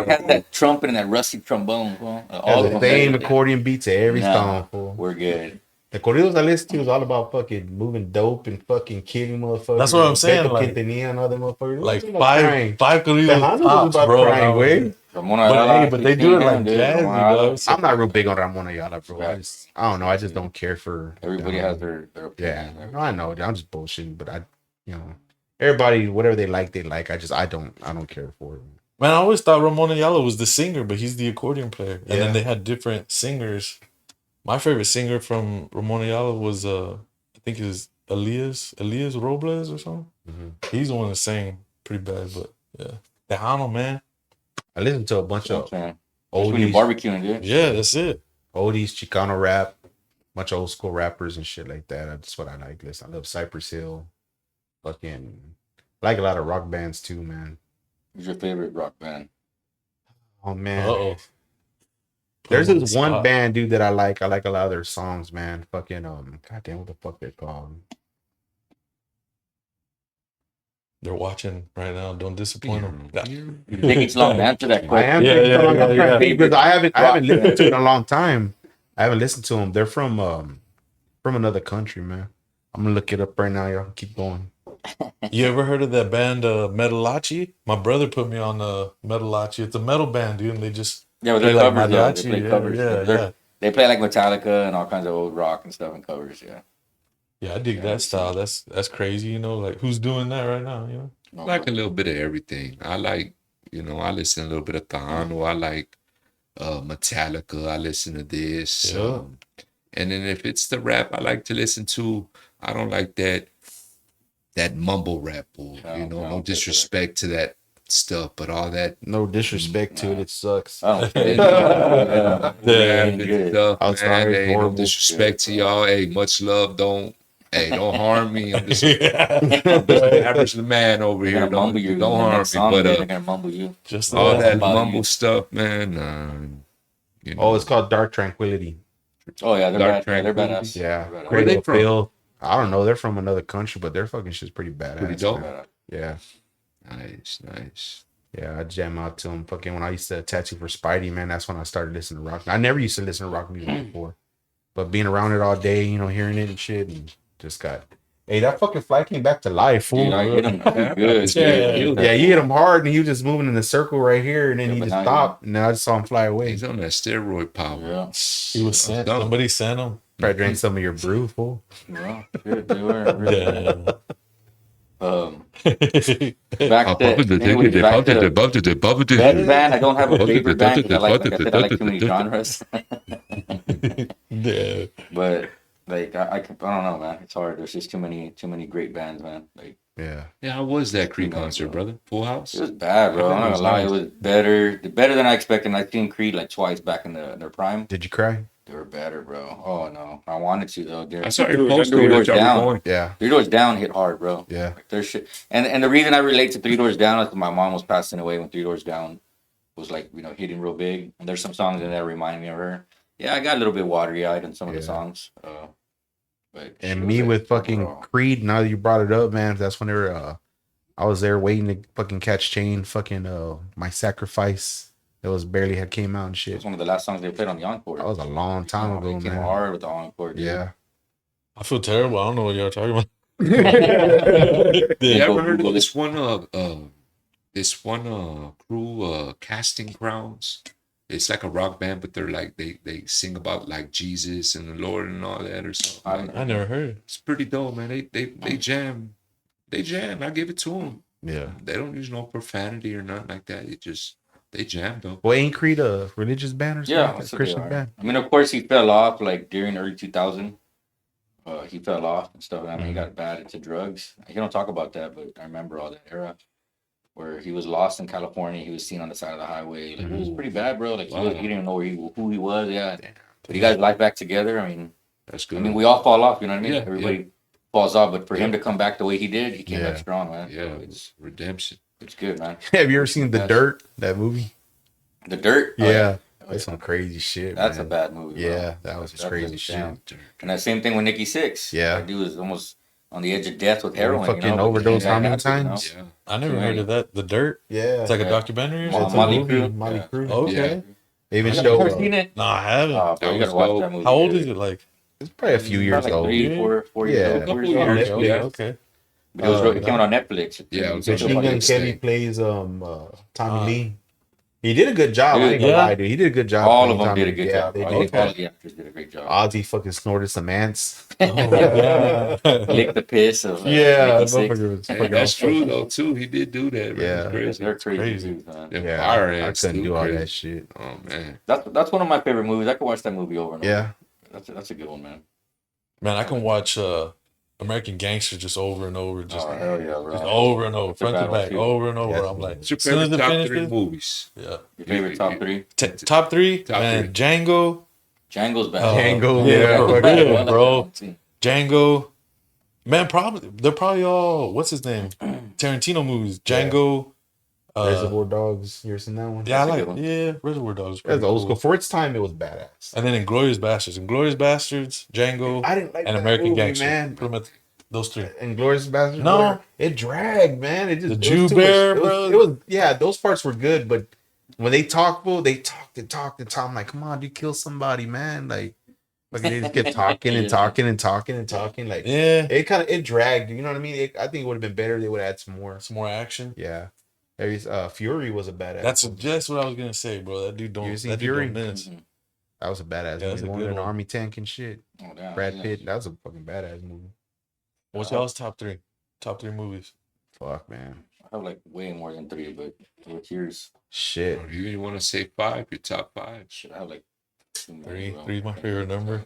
has that trumpet and that rusty trombone. All the same accordion beat to every song. We're good. The corridos I listen to is all about fucking moving dope and fucking killing motherfuckers. That's what I'm saying. Like and all them motherfuckers. Like five corridos tops, bro. Crying, Ramona But Ayala, hey, but they do it like dude. jazzy, Ramona Ayala. dog. So I'm not real big on Ramon Ayala, bro. Yeah. I don't know. I just don't care for. Everybody has their Yeah, opinion. no, I know. I'm just bullshitting, but everybody, whatever they like, they like. I don't care for it. man, I always thought Ramon Ayala was the singer, but he's the accordion player. And Yeah. then they had different singers. My favorite singer from Ramon Ayala was I think is Elias Robles or something. Mm-hmm. He's the one that sang pretty bad, but yeah. Tejano, man. I listen to a bunch That's of what I'm saying. That's when you're oldies, barbecuing, dude. Yeah, that's it. Chicano rap, bunch of old school rappers and shit like that. That's what I like. Listen, I love Cypress Hill. Fucking like a lot of rock bands too, man. Who's your favorite rock band? Oh man. Uh-oh. There's Put him on this the one spot. band, dude, that I like. I like a lot of their songs, man. Fucking goddamn, what the fuck they're called? They're watching right now. Don't disappoint them. You think it's long to answer that I question? am Yeah, taking yeah, so long. yeah, I'm trying to yeah. think because I haven't Rock listened band. to it in a long time. I haven't listened to them. They're from another country, man. I'm gonna look it up right now. Y'all keep going. You ever heard of that band Metalachi? My brother put me on Metalachi. It's a metal band, dude, and they just Yeah, play they're like covers, though. They mariachi. play Yeah, covers. yeah, They're- yeah. They play like Metallica and all kinds of old rock and stuff and covers, yeah. Yeah, I dig that style. That's crazy, you know. Like who's doing that right now? You know. I like a little bit of everything. I like, I listen a little bit of Tejano. I like Metallica. I listen to this. Yeah. And then if it's the rap, I like to listen to. I don't like that mumble rap, or no disrespect to that stuff, but all that No disrespect to it. It sucks. Oh, and, yeah. rap and good. stuff, I'm man. sorry, Hey, no horrible. disrespect to y'all. Hey, much love. Don't harm me. I'm just Yeah. an average man over They're here. gonna mumble you. Don't In the harm me. next song, But they're gonna mumble you. Just all that bother mumble you. stuff, man. Oh, it's called Dark Tranquility. Oh yeah, they're Dark bad. Yeah, they're Tranquility. badass. Yeah. They're badass. Where are they Cradle of from? Filth. I don't know. They're from another country, but their fucking shit's pretty badass. Pretty dope. man. Yeah. Nice. Yeah, I jam out to them. Fucking when I used to tattoo for Spidey, man, that's when I started listening to rock. I never used to listen to rock music before, but being around it all day, hearing it and shit, and just got. Hey, that fucking fly came back to life, fool. Dude, I hit him good. Yeah. You hit him hard, and he was just moving in a circle right here, and then Yeah, he but just now stopped, and then I just saw him fly away. He's on that steroid power. Yeah. He was sent. Dumb. Somebody sent him. Probably drank some of your brew, fool. Well, shit, they were. Really Damn. Back to anyways, back to best band. I don't have a favorite band because like I said, I like too many genres. Yeah. But like I don't know, man. It's hard. There's just too many great bands, man. Like Yeah. Yeah, how was that Creed Yeah, concert, bro. brother? Full house? it was bad, bro. I I'm bet not it was gonna lie. nice. It was better than I expected. And I've seen Creed like twice back in their prime. Did you cry? They were better, bro. Oh no, I wanted to though. I saw your Dude, post that where dude was y'all were down. going. Yeah. Three Doors Down hit hard, bro. Yeah. Like their shit, and the reason I relate to Three Doors Down is 'cause my mom was passing away when Three Doors Down was like hitting real big, and there's some songs in there that remind me of her. Yeah, I got a little bit watery eyed in some of the Yeah. songs. But And she me was with like, fucking overall. Creed, now that you brought it up, man, that's when they were I was there waiting to fucking catch Chain, fucking My Sacrifice. That was barely had came out and It shit. was one of the last songs they played on the encore. That was a long time Oh, ago, they came man. hard with the encore, dude. Yeah. I feel terrible. I don't know what y'all talking about. You Yeah. ever heard Google of it. this one crew, Casting Crowns? It's like a rock band, but they're like they sing about like Jesus and the Lord and all that or something. I never heard. It's pretty dope, man. They jam. They jam. I give it to them. Yeah. They don't use no profanity or nothing like that. They jam though. Well, ain't Creed a religious band or something? Yeah, like that's that? what they Christian are. band. I mean, of course, he fell off like during early 2000. He fell off and stuff. I mean, he got bad into drugs. He don't talk about that, but I remember all that era where he was lost in California. He was seen on the side of the highway. Like it was pretty bad, bro. Like he didn't even know who he was. Yeah, but he got his life back together. I mean, That's good. we all fall off. You know what I mean? Yeah, Everybody falls off, but for him to come back the way he did, he came Yeah. back strong, man. yeah, So it's redemption. it's good, man. Have you ever seen The Yes. Dirt, that movie? The Dirt. Oh, Yeah. Oh, That's some crazy shit. That's man. a bad movie. Bro. Yeah, that was That's crazy just shit. down. And that same thing with Nikki Sixx. Yeah. That dude was almost on the edge of death with Yeah, heroin. fucking you know, but overdosed he how got many acid, you know? times? Yeah. I never heard of that. The Dirt. Yeah. It's like a Yeah. documentary or Yeah, it's something. a Molly movie. Crew. Molly Yeah. Crew. Okay. They even You show. never seen it? No, I haven't. Oh, bro, That you was gotta watch dope. that movie. How old dude. is it? Like It's probably a few years Probably old. like 3, 4 years Yeah. old. Couple 4 years years. old. Okay, Yeah. okay. But it came out on Netflix. Yeah, it was Machine on Gun Netflix. Kelly plays Tommy Uh, Lee. He did a good job. I ain't gonna Yeah. lie, dude. He did a good job. All playing of them Tommy. did a good Yeah, job. they I did. think all the actors did a great job. Ozzy fucking snorted some ants. Oh my god. Lick the piss of Yeah, Mickey Six. motherfucker was Hey, fucking that's awesome. true though too. He did do that, man. Yeah. It's crazy. They're crazy, Crazy. dudes, man. Them Yeah, fire I ants couldn't too do all crazy. that shit. Oh man. That's one of my favorite movies. I could watch that movie over and over. Yeah, That's a good one, man. Man, I can watch American Gangster just over and over, just, Oh hell yeah, bro. just over and over, It's a front to battle, back, too. over and over. Yeah. I'm like, What's your as soon as favorite it top finishes, 3 movies? yeah. Your favorite top three? Top three, Top man. three. Django, Django's bad. Django, yeah, yeah, for fuck real, yeah. I like bro. that one, too. Django. Man, they're probably all what's his name? Tarantino movies. Django. Reservoir Dogs. You ever seen that one? Yeah, I That's a like good one. yeah, Reservoir Dogs. That's Pretty old cool. school. For its time, it was badass. And then Inglorious Bastards. Inglorious Bastards, Django, I didn't like and that American movie, Gangster. man. Put them at those three. Inglourious Basterds. No. whatever. It dragged, man. It just The it was Jew too Bear, much. bro. It was yeah. Those parts were good, but when they talked, bro, they talked and talked and talked. I'm like, come on, dude, kill somebody, man. Like they just kept talking and Yeah. talking and talking and talking. Like Yeah. it dragged. You know what I mean? I think it would have been better. They would add some more. Some more action. Yeah. There's Fury was a badass. That's movie. just what I was gonna say, bro. That dude You don't. seen That dude Fury? don't miss. Mhm. That was a badass Yeah, that's movie. a One good in an one. army tank and shit. Oh, damn, Brad yeah. Pitt. That was a fucking badass movie. What's y'all's top three? Top three movies. Fuck, man. I have like way more than three, but what's yours? Shit. Or you want to say 5? Your top 5? Shit, I have like two more, Three. bro. Three's my favorite number.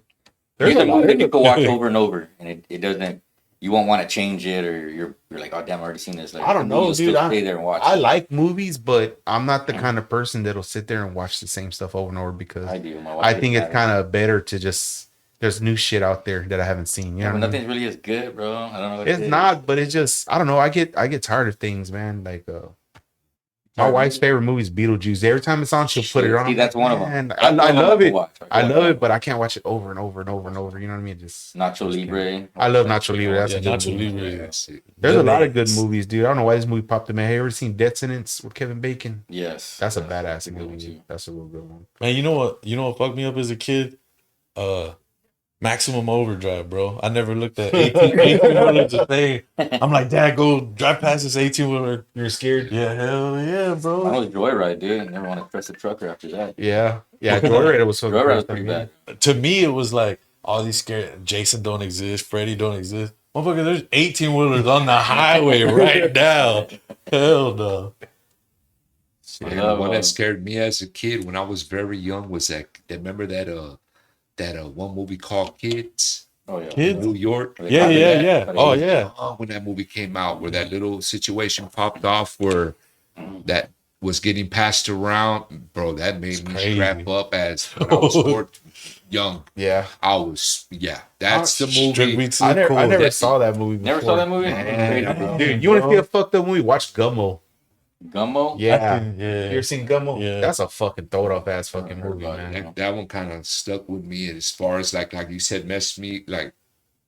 There's These a are lot. movies that There's you a, could watch over and over, and it doesn't. You won't want to change it, or you're like, oh damn, I already seen this. Like, I don't know, you'll dude. still stay there and watch. I it. like movies, but I'm not the kind of person that'll sit there and watch the same stuff over and over because I do. My wife I hates think it's that. kind of better to just there's new shit out there that I haven't seen. You Yeah, know but what I mean? nothing's really as good, bro. I don't know. What it It's is. not, but it's just I don't know. I get tired of things, man. Like my wife's favorite movie is Beetlejuice. Every time it's on, she'll put it on. See, I'm that's like, one of them. man, That's I one of them love can it. watch. I can love watch it, but I can't watch it over and over and over and over. You know what I mean? Just Nacho Libre. I love Nacho Libre. That's Yeah, a good Nacho movie. Libre. That's it. There's a lot of The good Mates. movies, dude. I don't know why this movie popped in my head. You ever seen Death Sentence with Kevin Bacon? Yes. That's a Yes. badass a good one, movie. too. That's a real good one. Man, you know what? You know what fucked me up as a kid? Maximum Overdrive, bro. I never looked at 18 wheelers a thing. I'm like, Dad, go drive past this 18 wheeler. You're scared? Yeah, hell yeah, Mine bro. was Joyride, dude. I never want to press a trucker after that. Yeah. Yeah, Joyride was fucking Joyride was first pretty time, bad. To me, it was like all these scared. Jason don't exist. Freddy don't exist. Motherfucker, there's 18 wheelers on the highway right now. Hell no. And Yeah, the one well. that scared me as a kid when I was very young was remember that one movie called Kids? Oh yeah. Kids? New York. Where they Yeah, copy yeah, that, yeah. but Oh, it- yeah. When that movie came out, where that little situation popped off, where that was getting passed around, bro, that made me crazy. strap up as when I was young. Yeah. That's the Strict movie. beats I look never, cool. I never That- saw that movie before. Never saw that movie? Man. Dude, you want to see a fucked up movie? Watch Gummo. Gummo? Yeah. Yeah. You ever seen Gummo? Yeah. That's a fucking throw off ass fucking heard movie, about it. man. That one kind of stuck with me, and as far as like you said, messed me like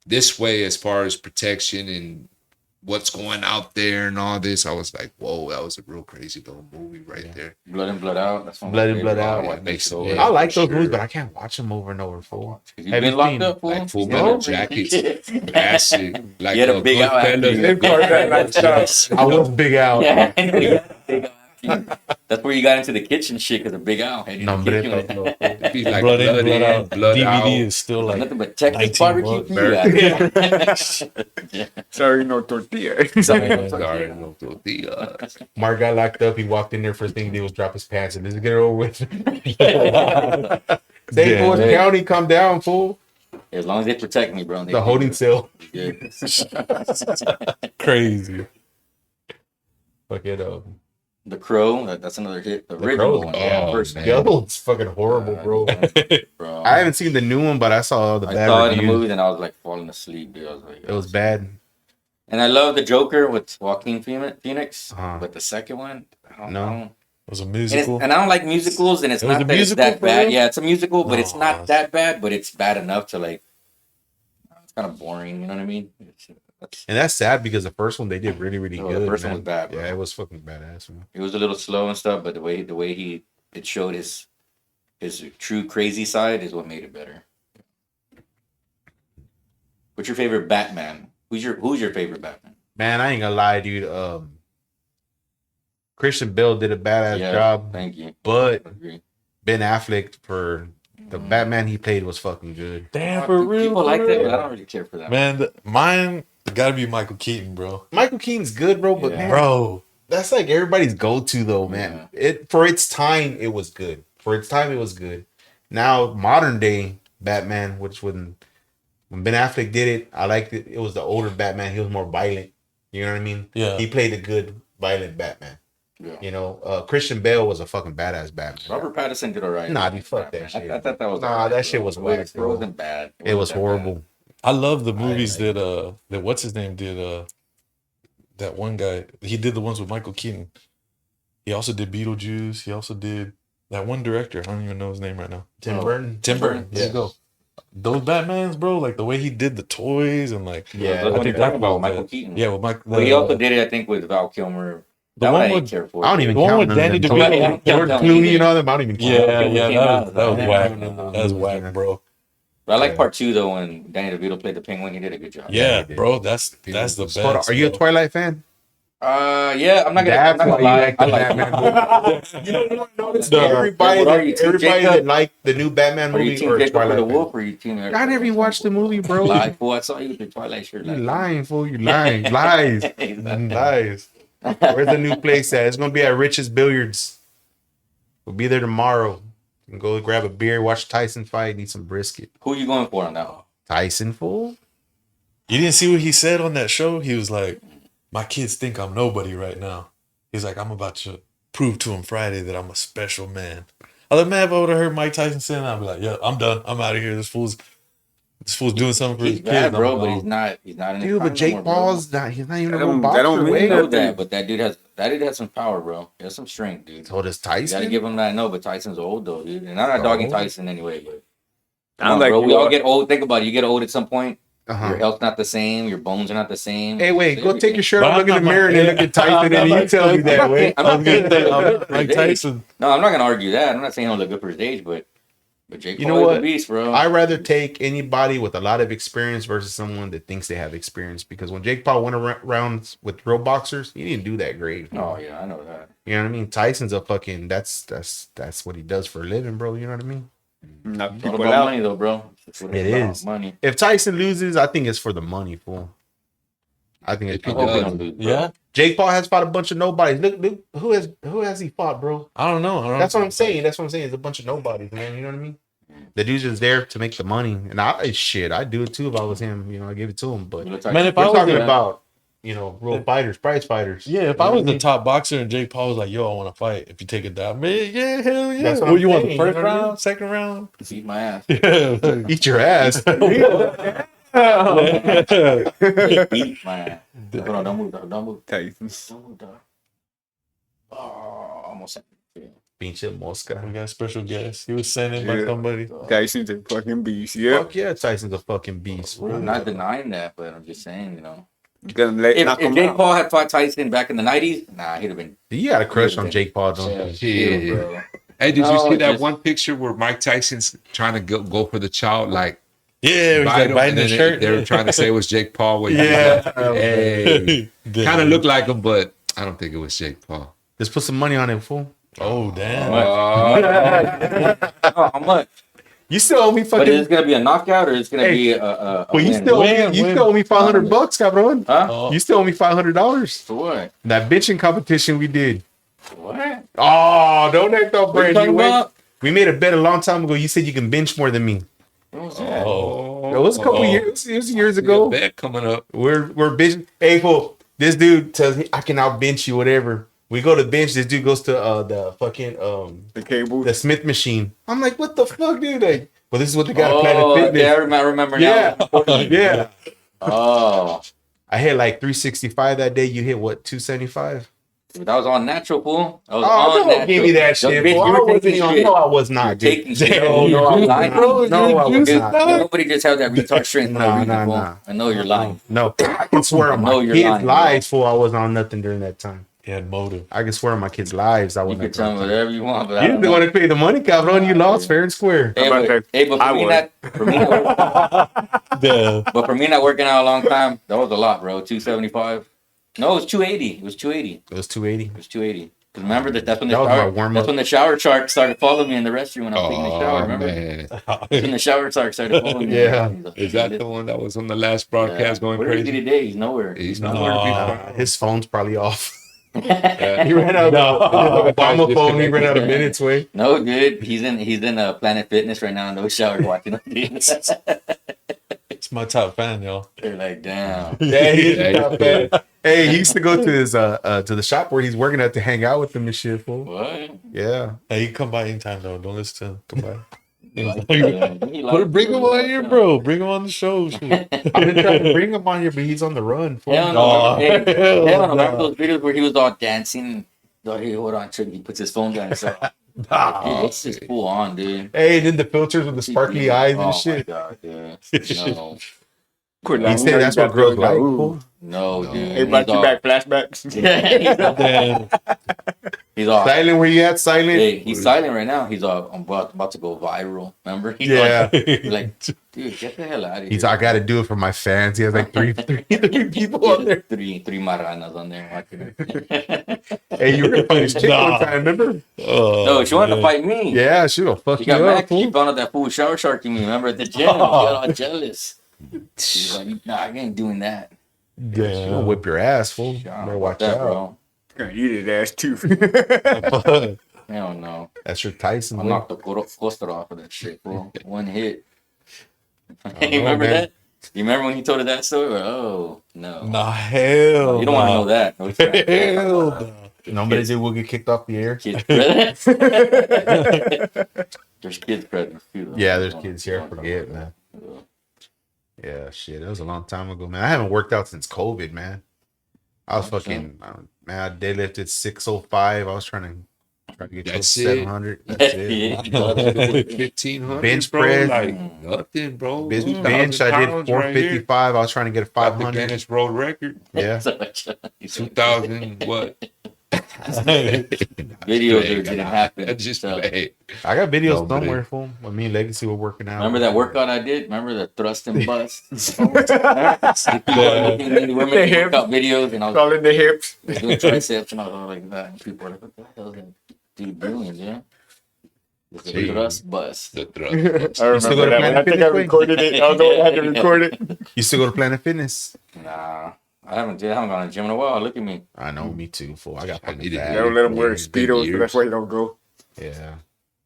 this way as far as protection and what's going out there and all this. I was like, whoa, that was a real crazy little movie right there. Blood in, Blood out. That's one of Blood my in, Blood favorite. Out. I Yeah, watch it that makes shit it- over yeah. and I over. like for those sure. movies, but I can't watch them over and over, fool. You've Have been you locked seen, up, fool. like, Full You've Metal been- Jackets, Acid, like You had a big out after you. Goodfellas. I was Big Al. Yeah, I know you had a big owl. That's where you got into the kitchen shit, because a big owl had you in the Nombre, kitchen. no. It'd be like Blood in, Blood out. Blood DVD out. is still like Nothing but Texas 19 barbecue bucks. for you. Sorry, no tortilla. Sorry, no tortillas. Mark got locked up. He walked in there. First thing he did was drop his pants and let's get it over with. St. Yeah, Louis right. County, come down, fool. As long as they protect me, bro. they The keep holding me cell. good. crazy. Fuck it up. The Crow, that's another hit. The The original Crow's one. oh, first man. Yo, it's fucking horrible, bro. bro. I haven't seen the new one, but I saw all the I bad saw it in the reviews. movie, and I was like falling asleep, dude. I was like, It was bad. And I love the Joker with Joaquin Phoenix, Uh-huh. but the second one, No. I don't, It was a and, musical. and I don't like musicals, and it's It was not a that it's musical, that bro? bad. Yeah, it's a musical, but it's No, not it's- that bad. But it's bad enough to like. It's kind of boring, you know what I mean? And that's sad because the first one they did really, really Oh, good. the first one man. was bad, bro. Yeah, it was fucking badass, man. It was a little slow and stuff, but the way it showed his true crazy side is what made it better. What's your favorite Batman? Who's your favorite Batman? Man, I ain't gonna lie, dude. Christian Bale did a badass job. Thank you. But Agree. Ben Affleck for the Batman he played was fucking good. Damn, for real. People like that, but I don't really care for that. Man, mine gotta be Michael Keaton, bro. Michael Keaton's good, bro, but man, Bro. that's like everybody's go-to though, man. It for its time, it was good. For its time, it was good. Now, modern day Batman, which when Ben Affleck did it, I liked it. It was the older Batman. He was more violent. You know what I mean? Yeah. He played a good violent Batman. Yeah. You know, Christian Bale was a fucking badass Batman. Robert Pattinson did alright. Nah, dude, fuck that shit. I thought that was that shit was whack. It wasn't bad. It was horrible. I love the movies that what's his name did that one guy. He did the ones with Michael Keaton. He also did Beetlejuice. He also did that one director. I don't even know his name right now. Tim Burton. Tim Burton. There you go. Those Batmans, bro, like the way he did the toys and like That's what you're talking about, Michael Keaton. Yeah, with Michael. Well, he also did it, I think, with Val Kilmer. The one with care for. I don't even the one count with them. Danny Them. DeVito. George Clooney and all them. I don't even count. Yeah, that was whack. That was whack, bro. But I like part 2 though when Danny DeVito played the Penguin. He did a good job. Yeah, bro, that's the best. Hold on, are you a Twilight fan? Yeah, I'm not That's gonna why you lie. like I the like Batman movie. You know, notice No. everybody, What are you, Team everybody Jacob? that liked the new Batman Are you movie team or Jacob for Twilight the fan. Wolf or you team? I never even watched the movie, bro. Lie, fool. I saw you with the Twilight shirt. You Like, lying, fool. You lying. Lies. Lies. Where's the new place at? It's going to be at Rich's Billiards. We'll be there tomorrow. You can go grab a beer, watch Tyson fight, eat some brisket. Who you going for on that one? Tyson, fool? You didn't see what he said on that show? He was like, my kids think I'm nobody right now. He's like, I'm about to prove to him Friday that I'm a special man. I was like, man, if I would have heard Mike Tyson saying that, I'd be like, yeah, I'm done. I'm out of here. This fool's doing something for He's his bad, kids. bro, I'm but gone. he's not in his Dude, but prime no Jake more, bro. Paul's not, he's not even a That real don't- boxer. that don't mean Wait. I know nothing. that, but that dude has some power, bro. He has some strength, dude. So does You gotta Tyson? give him that. No, but Tyson's old though, dude. And I'm not dogging Tyson anyway, but come I'm on, like, bro. We all get old. Think about it. You get old at some point. Uh-huh. Your health's not the same. Your bones are not the same. Hey, wait, go take your shirt But off, I'm look in the not mirror, and then look at Tyson, and you tell me that way. I'm not saying that. I'm Mike Tyson. No, I'm not gonna argue that. I'm not saying he'll look good for his age, but Jake You Paul know is what? a beast, bro. I'd rather take anybody with a lot of experience versus someone that thinks they have experience. Because when Jake Paul went around with real boxers, he didn't do that great. Oh yeah, I know that. You know what I mean? Tyson's a fucking that's what he does for a living, bro. You know what I mean? Knock It's all people about out. money, though, bro. It's what It it's about, is. money. If Tyson loses, I think it's for the money, fool. I think it's If he I hope he does. don't lose, bro. Yeah? Jake Paul has fought a bunch of nobodies. Look, who has he fought, bro? I don't know. That's what I'm saying. That's what I'm saying. It's a bunch of nobodies, man. You know what I mean? The dude's just there to make the money, and I'd do it too if I was him. You know, I give it to him. But You look like- Man, if we're I was talking a- about, you know, real fighters, prize fighters. Yeah, if I was the top boxer and Jake Paul was like, yo, I want to fight. If you take a dive, man, yeah, hell yeah. That's what Well, I'm you want the saying, first you know what I mean? round, second round? beat my ass. Yeah. Eat your ass. Beat my ass. Hold on, don't move, dog. Don't move. Tyson. Don't move, dog. Oh, almost. Pinche mosca. We got a special guest. He was sent in by Yeah. somebody. Tyson's a fucking beast. Yeah. Fuck yeah, Tyson's a fucking beast. I'm not denying that, but I'm just saying, you know. You're gonna let knock If him Jake out. Paul had fought Tyson back in the 90s, nah, he'd have been. You got a crush on Jake Paul, don't you? Yeah. bro. Hey, did you No, see that just- one picture where Mike Tyson's trying to go for the child, like Yeah, he's bite like him, biting and the then shirt. they were trying to say it was Jake Paul. When Yeah. hey, kind of looked like him, but I don't think it was Jake Paul. Let's put some money on it, fool. Oh, damn. Oh, how much? You still owe me But fucking. is it gonna be a knockout or is it gonna Hey, be a Well, you win? still Win, you win. still owe me $500, cabron. Huh? Oh. You still owe me $500. For what? That bitching competition we did. What? Oh, don't act all What you brand talking new. about? We made a bet a long time ago. You said you can bench more than me. What was that? Oh. It was a couple years. It was years ago. Bet coming up. We're benching. Hey, fool. This dude tells me I can out bench you, whatever. We go to bench. This dude goes to the fucking The cable. the Smith machine. I'm like, what the fuck, dude? Like, well, this is what they got at Oh, Planet Fitness. yeah, I remember Yeah. now. Yeah. Oh, I hit like 365 that day. You hit what, 275? that was on natural, fool. That was Oh, on don't natural. give me that shit. Bitch, Fool. you I were wasn't taking on. shit. No, I was You not. were dude. taking shit. No, You no, I were was lying. not. No, I was not. Nobody just has that retard strength for no Nah, reason, nah, fool. nah. I know you're lying. No, I can swear on I know my you're kids' lying, bro. lives, fool. I was on nothing during that time. He had motive. I can swear on my kids' lives. I You wasn't. can tell me whatever you want, but I You don't the know. one to pay the money, cabrón. You lost fair and square. Hey, I'm about but, to- hey, but I for me, would. Yeah. but for me not working out a long time, that was a lot, bro. 275. No, it was 280. It was 280. It was 280. It was 280. Remember that's when That was my warm-up. that's when the shower shark started following me in the restroom when I was taking a shower. Oh Remember? man, That's when the shower shark started following me. Yeah. is that the one that was on the last broadcast going Where is he crazy? today? He's nowhere. He's nowhere to be found. His phone's probably off. Yeah. He ran out of the Obama phone. He ran out of Disconnected. minutes. Way. No, dude. He's in Planet Fitness right now in those showers watching them. It's my top fan, yo. They're like, damn. Yeah, he's Yeah, not bad. Hey, he used to go to his to the shop where he's working at to hang out with them and shit. Fool. What? Yeah. Hey, you can come by anytime though. Don't listen to him. Come by. Bring Bring him on here, bro. Bring him on the show. Shit. I've been trying to bring him on here, but he's on the run. Fool. Hell no. Oh, Hey, hell remember no. those videos where he was all dancing? Oh, hey, hold on, Chuck. He puts his phone down. So, dude, this is full on, dude. Hey, then the filters with the sparkly eyes and shit. Oh my god, dude. No, He said that's what girls like. Fool. no, dude. It brought you back flashbacks. Yeah, Damn. he's all. Silent where you at? Silent. Hey, he's silent right now. He's all. I'm about to go viral. Remember? He's Yeah. like, dude, get the hell out of here. He's I got to do it for my fans. He has like three people on there. Three marranas on there watching it. Hey, you were gonna fight his chick Nah. one time, remember? Oh, No, she wanted to man. fight me. Yeah, she gonna fuck She you got mad up. 'cause she Fool. found out that fool shower sharking me. Remember at the gym? She got all jealous. She's like, nah, I ain't doing that. She gonna Damn. whip your ass, fool. You Yeah, better watch that, out. bro. Gonna eat his ass too. Hell no. That's your Tyson. I Boy. knocked the coaster off of that shit, bro. One hit. know, You remember man. that? You remember when he told her that story? Oh, no. Nah, hell. You don't want to know that. No, Hell no. Nobody did will get kicked off the air. Kids present. There's kids present too. Though. Yeah, there's kids here. I forget, man. Yeah, shit. That was a long time ago, man. I haven't worked out since COVID, man. I was fucking, man, I deadlifted 605. I was trying to get close to That's it. 700. That's it. Yeah. 1,500 Bench bro, press. like nothing, bro. Bench, 2,000 bench I did pounds right here. 455. I was trying to get a Got the 500. Guinness World Record. Yeah. 2,000 what? Videos didn't happen. That's just So, play. I got videos No, but somewhere, fool. When me and Legacy were working out. remember that workout I did? Remember the thrust and bust? Women workout videos, and I was Call it the hips. doing triceps, and I was all like that. And people were like, "What the hell is that dude doing?" Yeah, it's a Gee. thrust bust. The thrust. I still go remember to that one. I Planet think I Fitness, recorded it. I was the one that had to record it. You still go to Planet Fitness? Nah, I haven't gone to the gym in a while. Look at me. I know, me too, fool. I got I fucking need it. They fat. don't let them wear It's been Speedos, but years. that's why you don't go. Yeah.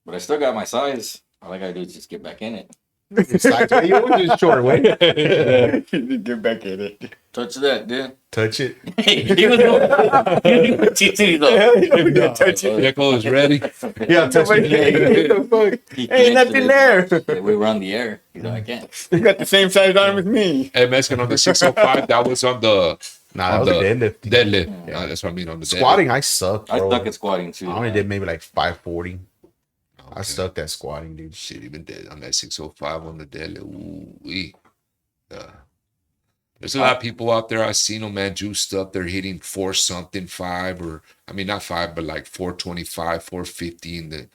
But I still got my size. All I gotta do is just get back in it. It's like, you always just short way. Get back at it. Touch that, dude. Touch it. He was going TT though. Touch it. Pickle is ready. Yeah, touch it. What the fuck? He Ain't nothing there. We were on the air. He's like, I can't. You got the same size arm as me. Hey, Mexican on the 605, that was on the Nah, that was a deadlift. deadlift. That's what I mean on the Squatting, I suck, I bro. suck at squatting too. I only did maybe like 540. deadlift. I sucked at squatting, dude. Shit, even dead on that 605 on the deadlift. Ooh, there's a lot of people out there. I've seen them, man, juiced up. They're hitting 4 something 5, or I mean not 5, but like 425, 450. And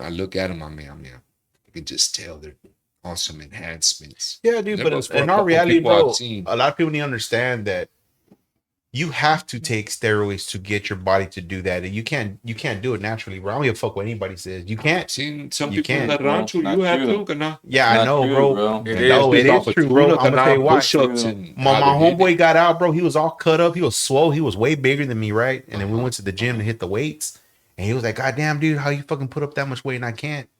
I look at them, I mean, I can just tell they're on some enhancements. Yeah, dude, There but was for a in our couple reality, people I've bro, seen. a lot of people need to understand that you have to take steroids to get your body to do that. And you can't do it naturally, bro. I don't give a fuck what anybody says. You can't. I've seen some You people in can't, the bro. rancho, Not you have true. to, gonna. Yeah, I Not know, true, bro. bro. No, it is true, bro. I'm gonna tell you why. Push-ups and My how they hit homeboy it. got out, bro. He was all cut up. He was swole. He was way bigger than me, right? And then we went to the gym to hit the weights. And he was like, God damn, dude, how you fucking put up that much weight and I can't?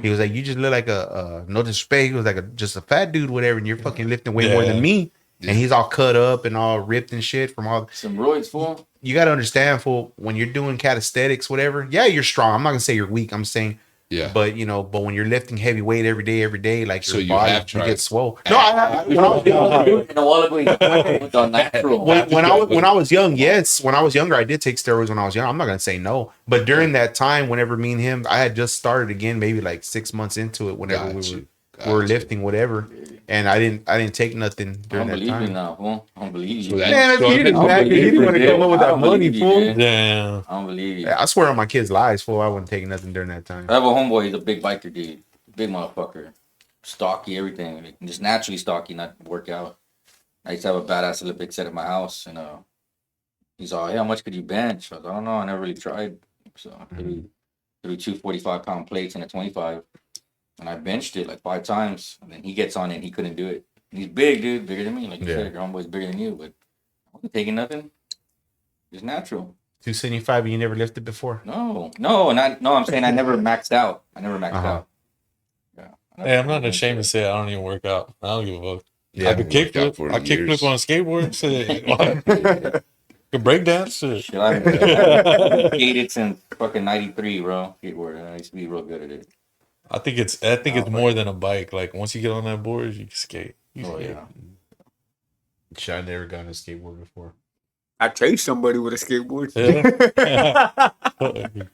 He was like, you just look like no disrespect. He was like just a fat dude, whatever, and you're fucking lifting way more than me. Yeah. And he's all cut up and all ripped and shit from all. Some roids full. You got to understand, fool, when you're doing calisthenics, whatever, yeah, you're strong. I'm not going to say you're weak. I'm saying, Yeah. but when you're lifting heavy weight every day, like So your you body, have you tried. get swole. No, I when I was young, In a wallaby with the natural. when I was young, yes. When I was younger, I did take steroids when I was young. I'm not gonna say no, but during that time, whenever me and him, I had just started again, maybe like 6 months into it. Whenever we were lifting, whatever, and I didn't take nothing I during don't that believe you time. now, fool. I don't believe you. So that- Man, so he didn't I back it. He didn't want to believe come up with you. I that don't money, believe you, fool. dude. Damn. I don't believe you. I swear on my kids' lives, fool. I wasn't taking nothing during that time. I have a homeboy. He's a big biker dude. Big motherfucker. Stocky, everything. Like, just naturally stocky, not work out. I used to have a badass Olympic set at my house, and He's all, hey, how much could you bench? I was like, I don't know. I never really tried. So I threw 2 45-pound plates and a 25. And I benched it like 5 times. And then he gets on it and he couldn't do it. And he's big, dude, bigger than me. Like you said, your homeboy's bigger than you. But I wasn't taking nothing. It's natural. 275 and you never lifted before? No, I'm saying I never maxed out. I never maxed out. Yeah. Hey, I'm not ashamed to say I don't even work out. I don't give a fuck. Yeah, I could kickflip. I kickflip on a skateboard. Shit. Could break dance. Shit. I've skated since fucking '93, bro. Skateboard. I used to be real good at it. I think it's more than a bike. Like once you get on that board, you can skate. Yeah. I never got on a skateboard before. I chased somebody with a skateboard.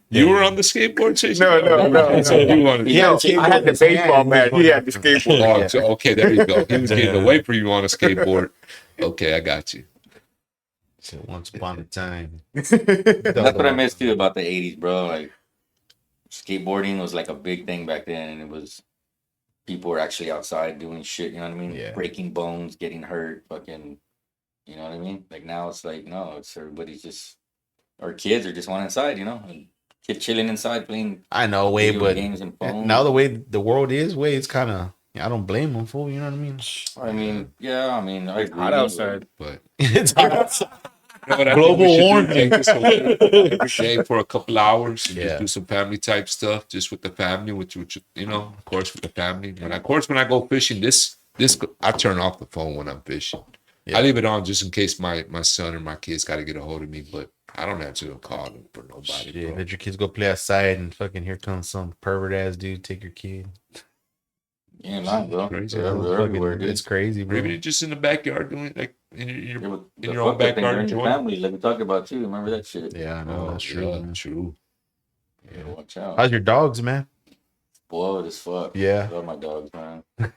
You were on the skateboard, Chase? No. You wanted, I had the baseball bat. He had the skateboard. Oh, so, okay, there you go. He was getting away from you on a skateboard. Okay, I got you. So once upon a time. That's what I miss too about the '80s, bro. Like skateboarding was like a big thing back then, and it was people were actually outside doing shit. You know what I mean? Yeah. Breaking bones, getting hurt, fucking. You know what I mean? Like now it's like no, it's everybody's just our kids are just one inside. You know, kid chilling inside playing. I know, but games and phones. Now the way the world is, it's kind of. I don't blame them, fool. You know what I mean? It's hot outside, but it's hot outside. You know what, global warming. Every day for a couple hours and just do some family type stuff, just with the family, which you know, of course, with the family. And of course, when I go fishing, this I turn off the phone when I'm fishing. Yeah. I leave it on just in case my son or my kids got to get a hold of me, but I don't answer the call for nobody. Yeah, let your kids go play outside and fucking here comes some pervert ass dude take your kid. Yeah, not bro. Crazy. Everywhere, dude. It's crazy, bro. Maybe just in the backyard doing it, like in your own own backyard. In your family, like we talked about too. Remember that shit? Yeah, I know. That's true. Yeah, true. Yeah, watch out. How's your dogs, man? Spoiled as fuck. Yeah. Love my dogs, man. For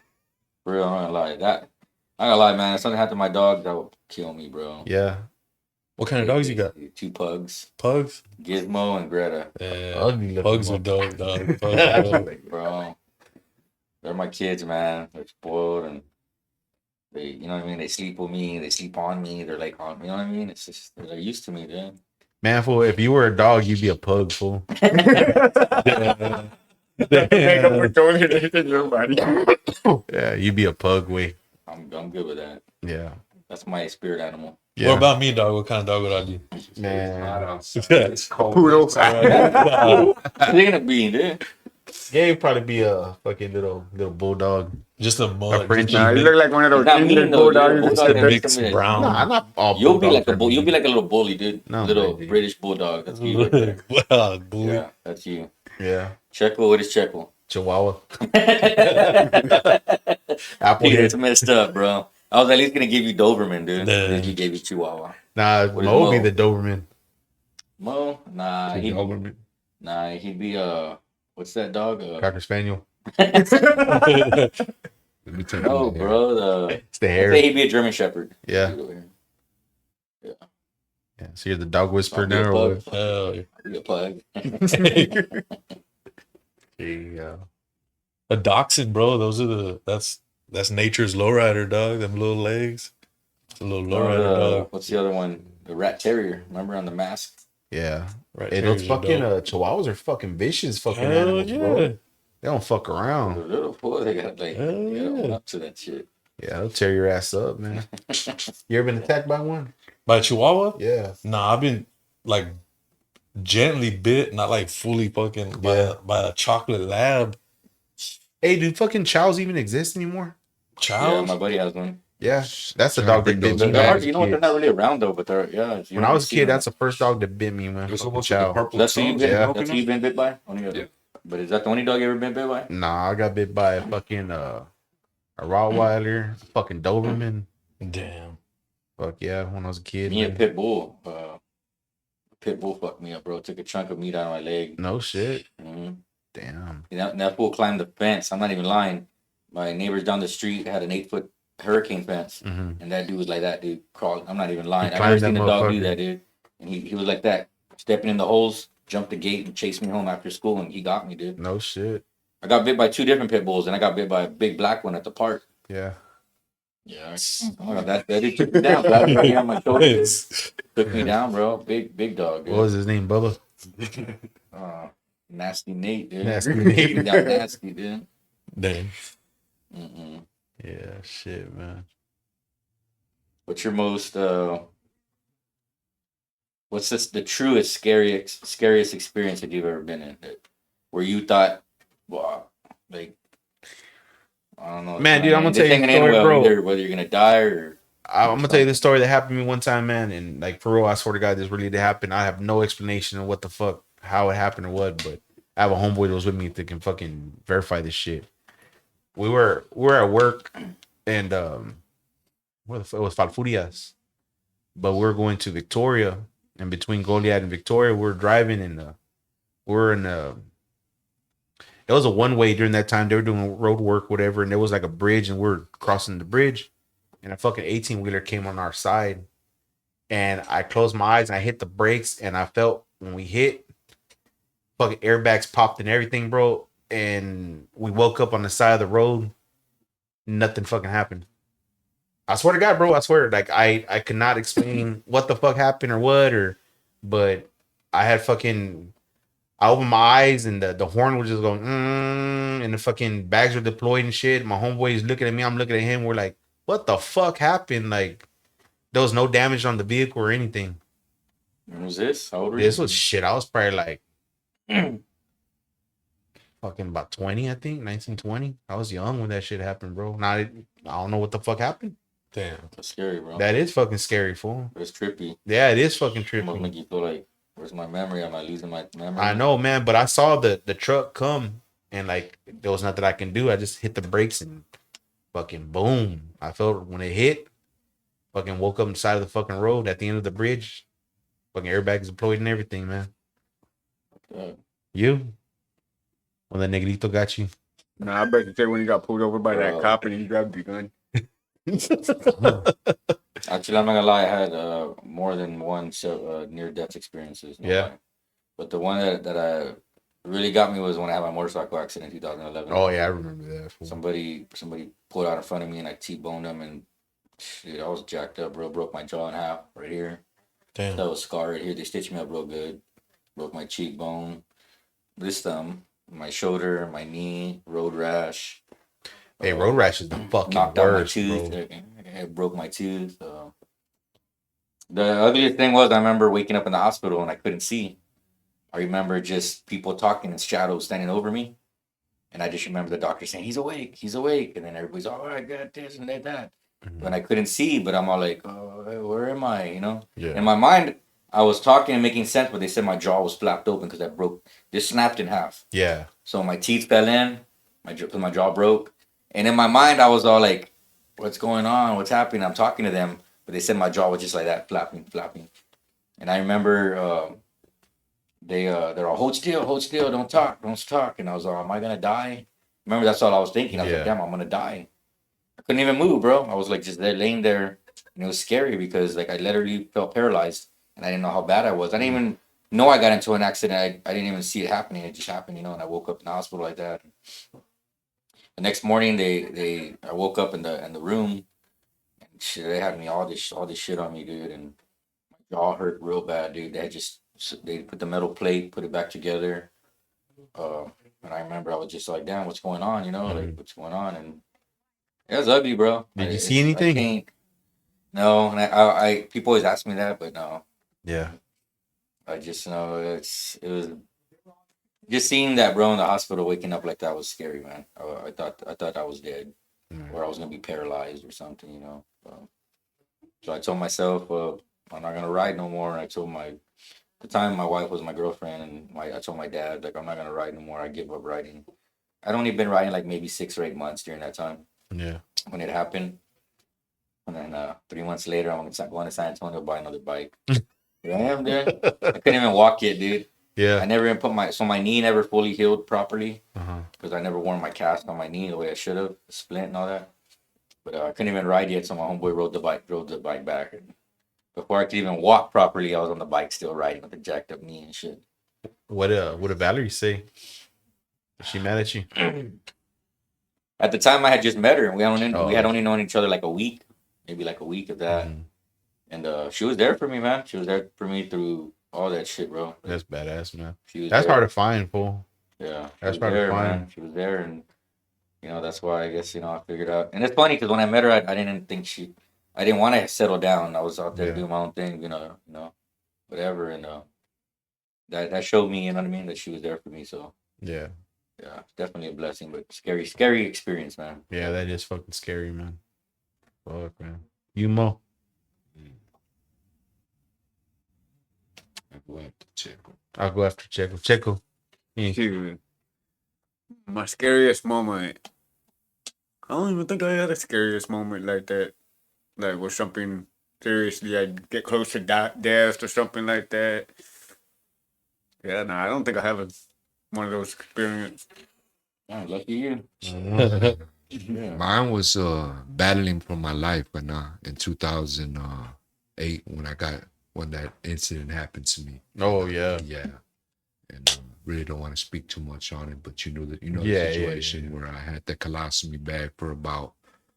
real, I'm not gonna lie. I gotta lie, man. If something happened to my dog, that would kill me, bro. Yeah. What kind of dogs you got? 2 pugs. Pugs? Gizmo and Greta. Yeah. Pugs are dope, dog. Bro. They're my kids, man. They're spoiled and they, you know what I mean? They sleep with me. They sleep on me. They're like, you know what I mean? It's just, they're used to me, dude. Man, fool, if you were a dog, you'd be a pug, fool. Yeah, you'd be a pug, way. I'm good with that. Yeah. That's my spirit animal. Yeah. What about me, dog? What kind of dog would I be? Man. It's cold. Poodle. They're gonna be, dude. Yeah, you'd probably be a fucking little bulldog. Just a mud. Nah, you look like one of those Not English mean, though, bulldogs. dude. Just a mixed brown. Nah, I'm not all You'll be bulldogs like are You'll be mean. like a little bully, dude. No, little dude. British bulldog. That's you. Right there. Bully. Yeah, that's you. Yeah. Checo, what is Checo? Chihuahua. Apple. It's messed up, bro. I was at least gonna give you Doberman, dude. Yeah. Then you gave you Chihuahua. Nah, What is Mo would be Mo? the Doberman. Mo? Nah, he'd be what's that dog? Cocker Spaniel. Let me tell you. No, bro. It's the I'd hair. say he'd be a German Shepherd. Yeah. Yeah. So you're the dog whisperer I'll be a now, or pug. what? Hell yeah. I'd be a pug. There you go. A dachshund, bro. That's nature's lowrider, dog. Them little legs. It's a little lowrider dog. What's the other one? The rat terrier. Remember on the mask? Yeah. Right. Hey, those fucking chihuahuas are fucking vicious fucking Hell animals, yeah. bro. They don't fuck The around. little boy, they got like Hell they gotta own yeah. up to that shit. Yeah, they'll tear your ass up, man. You ever been attacked by one? By a chihuahua? Yeah. Nah, I've been like gently bit, not like fully fucking by a chocolate lab. Hey, do fucking chows even exist anymore? Yeah, Child? my buddy has one. Yeah, that's the dog that bit me. They're hard, as a you know what? They're kid. not really around though, but they're When I was a kid, that's the first dog that bit me, man. It's Fucking almost like chow. a purple That's who tongue. you've been. Yeah. That's who you've been bit by. Yeah. But is that the only dog you ever been bit by? Nah, I got bit by a fucking a Rottweiler, a fucking Doberman. Damn. Fuck yeah, when I was a kid. Me and Man. Pit Bull. Pit Bull fucked me up, bro. Took a chunk of meat out of my leg. No shit. Mm-hmm. Damn. And that fool climbed the fence. I'm not even lying. My neighbors down the street had an 8-foot hurricane fence, Mm-hmm. and that dude was like that, dude. Crawling. I'm not even lying. He I've never climbed seen that a dog do motherfucker. that, dude. And he was like that, stepping in the holes, jumped the gate, and chased me home after school, and he got me, dude. No shit. I got bit by 2 different pit bulls, and I got bit by a big black one at the park. Yeah. Yeah. Oh, that dude took me down. Flat right here on my shoulder. Took me down, bro. Big dog, dude. What was his name, Bubba? Nasty Nate, dude. Nasty Took Nate. me down nasty, dude. Damn. Yeah, shit, man. What's your most what's the truest scariest experience that you've ever been in where you thought, wow, like I don't know, Man, dude, I'm gonna tell you this a ain't gonna end story, well, bro. either whether you're gonna die or I'm gonna tell you this story that happened to me one time, man, and like for real, I swear to God, this really did happen. I have no explanation of what the fuck, how it happened or what, but I have a homeboy that was with me that can fucking verify this shit. We were at work, and where the fuck it was Falfurias, but we were going to Victoria, and between Goliad and Victoria, we were driving, and we're in it was a one way during that time. They were doing road work, whatever, and there was like a bridge, and we were crossing the bridge, and a fucking 18-wheeler came on our side, and I closed my eyes and I hit the brakes, and I felt when we hit, fucking airbags popped and everything, bro, and we woke up on the side of the road. Nothing fucking happened. I swear to God, bro. I swear, like I could not explain what the fuck happened or what, but I had fucking. I opened my eyes and the horn was just going, and the fucking bags were deployed and shit. My homeboy is looking at me. I'm looking at him. We're like, what the fuck happened? Like, there was no damage on the vehicle or anything. when was this? How old were you? This was shit. I was probably like fucking about 20, I think, 19, 20. I was young when that shit happened, bro. Now I don't know what the fuck happened. Damn. That's scary, bro. That is fucking scary, fool. It's trippy. Yeah, it is fucking Almost make trippy. you feel like, where's my memory? Am I losing my memory? I know, man, but I saw the truck come and like there was nothing I can do. I just hit the brakes and fucking boom. I felt when it hit, fucking woke up on the side of the fucking road at the end of the bridge. Fucking airbags deployed and everything, man. You? When the negrito got you? Nah, I bet you say when he got pulled over by that cop and he grabbed the gun. Actually, I'm not gonna lie. I had more than one near-death experiences. No Yeah. lie. But the one that really got me was when I had my motorcycle accident in 2011. Oh yeah, I remember that. Fool. Somebody pulled out in front of me and I T-boned them and dude, I was jacked up, bro. Broke my jaw in half right here. Damn. That was scar right here. They stitched me up real good. Broke my cheekbone, this thumb, my shoulder, my knee, road rash. Hey, road rash is the fucking Knocked out my worst, tooth. bro. It broke my tooth. The ugliest thing was I remember waking up in the hospital and I couldn't see. I remember just people talking in shadows standing over me. And I just remember the doctor saying, he's awake. And then everybody's, all right, got this and that. Mm-hmm. And I couldn't see, but I'm all like, oh, where am I? You know? Yeah. In my mind, I was talking and making sense, but they said my jaw was flapped open because this snapped in half. Yeah. So my teeth fell in, my jaw broke. And in my mind, I was all like, what's going on? What's happening? I'm talking to them, but they said my jaw was just like that, flapping. And I remember they're all, hold still, don't talk. And I was all, am I going to die? Remember, that's all I was thinking. I was like, damn, I'm going to die. I couldn't even move, bro. I was like just there laying there. And it was scary because like I literally felt paralyzed and I didn't know how bad I was. I didn't even know I got into an accident. I didn't even see it happening. It just happened, you know, and I woke up in the hospital like that. The next morning, I woke up in the room, and shit, they had me all this shit on me, dude, and my jaw hurt real bad, dude. They put the metal plate, put it back together, and I remember I was just like, damn, what's going on, you know, like what's going on, and it was ugly, bro. Did you see anything? No, and I people always ask me that, but no. Yeah. I just know it was. Just seeing that, bro, in the hospital, waking up like that was scary, man. I thought I was dead, or I was gonna be paralyzed or something, you know. So I told myself, I'm not gonna ride no more. And I told at the time my wife was my girlfriend, and I told my dad, like, I'm not gonna ride no more. I give up riding. I'd only been riding like maybe 6 or 8 months during that time. Yeah. When it happened, and then 3 months later, I'm going to San Antonio to buy another bike. Here I am, dude. I couldn't even walk yet, dude. Yeah. I never even my knee never fully healed properly Uh-huh. because I never wore my cast on my knee the way I should have, splint and all that. But I couldn't even ride yet, so my homeboy rode the bike back. And before I could even walk properly, I was on the bike still riding with a jacked up knee and shit. What did Valerie say? Was she mad at you? At the time, I had just met her, and we had Oh. only known each other like a week, maybe like a week of that. Mhm. And she was there for me, man. She was there for me through all that shit, bro. That's badass, man. She was That's there. hard to find, fool. Yeah, she That's was hard to there, find. man. She was there, and that's why I guess I figured out. And it's funny because when I met her, I didn't think I didn't want to settle down. I was out there Yeah. doing my own thing, whatever. And that showed me, you know what I mean, that she was there for me. So Yeah. yeah, it's definitely a blessing, but scary experience, man. Yeah, that is fucking scary, man. Fuck, man. You, Mo? I go after Checo. I'll go after Checo. Checo. Shoot. My scariest moment. I don't even think I had a scariest moment like that. Like with something seriously, I'd get close to death or something like that. Yeah, no, I don't think I have one of those experiences. Oh, lucky you. Yeah. Mine was battling for my life, but in 2008 when that incident happened to me. Oh, yeah. Yeah. And really don't want to speak too much on it, but Yeah, the yeah, situation yeah. where I had the colostomy bag for about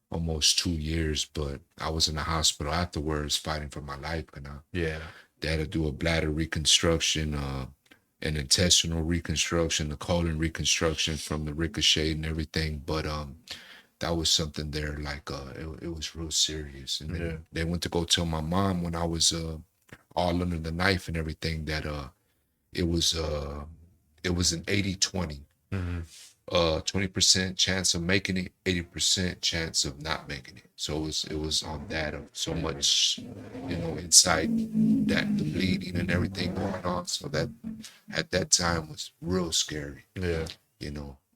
almost 2 years, but I was in the hospital afterwards fighting for my life. Yeah. They had to do a bladder reconstruction, an intestinal reconstruction, a colon reconstruction from the ricochet and everything. But that was something there like it was real serious. And then they went to go tell my mom when I was all under the knife and everything that it was an 80-20. Mhm. 20% chance of making it, 80% chance of not making it. So it was on that of so much, inside that the bleeding and everything going on. So that at that time was real scary. Yeah.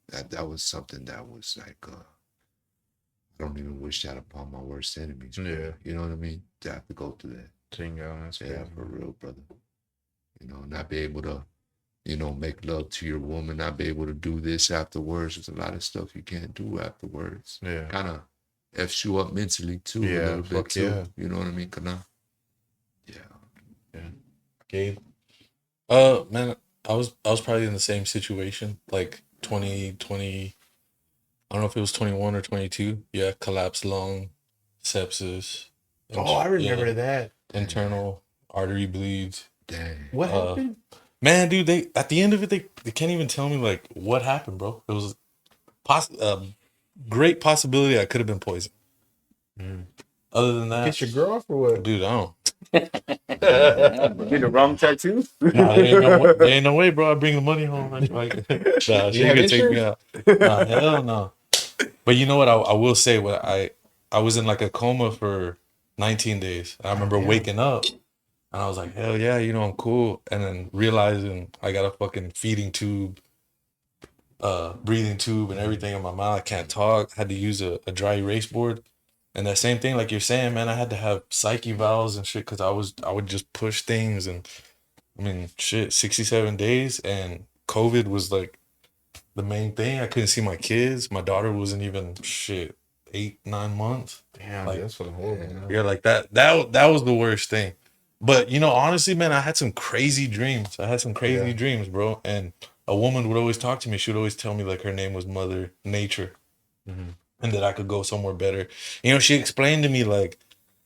That was something that was like I don't even wish that upon my worst enemies. Bro. Yeah. You know what I mean? To have to go through that. Jingo, that's Yeah, crazy. for real, brother. Not be able to make love to your woman, not be able to do this afterwards. There's a lot of stuff you can't do afterwards. Yeah. Kind of F's you up mentally too, Yeah, a little bit fuck too. yeah. You know what I mean? Yeah. Gabe? Man, I was probably in the same situation, like 2020. I don't know if it was 21 or 22. Yeah, collapsed lung, sepsis. Oh, I remember yeah, that. internal artery bleeds. Dang. What happened? Man, dude, they at the end of it, they can't even tell me like what happened, bro. It was great possibility I could have been poisoned. Other than that, Get your girl off or what? dude, I don't. Get the wrong tattoo? Nah, there ain't no way, bro. I bring the money home. Like, nah, she have could take me insurance? out. Nah, hell no. But you know what? I will say, what I was in like a coma for 19 days. I remember waking up and I was like, hell yeah, I'm cool. And then realizing I got a fucking feeding tube, breathing tube, and everything in my mouth. I can't talk. I had to use a dry erase board. And that same thing, like you're saying, man, I had to have psyche valves and shit because I would just push things. And I mean, shit, 67 days. And COVID was like the main thing. I couldn't see my kids. My daughter wasn't even 8-9 months. Damn, Like, that's fucking horrible, man. Yeah, like that was the worst thing. But honestly, man, I had some crazy dreams. Dreams, bro. And a woman would always talk to me. She would always tell me like her name was Mother Nature, and that I could go somewhere better. She explained to me like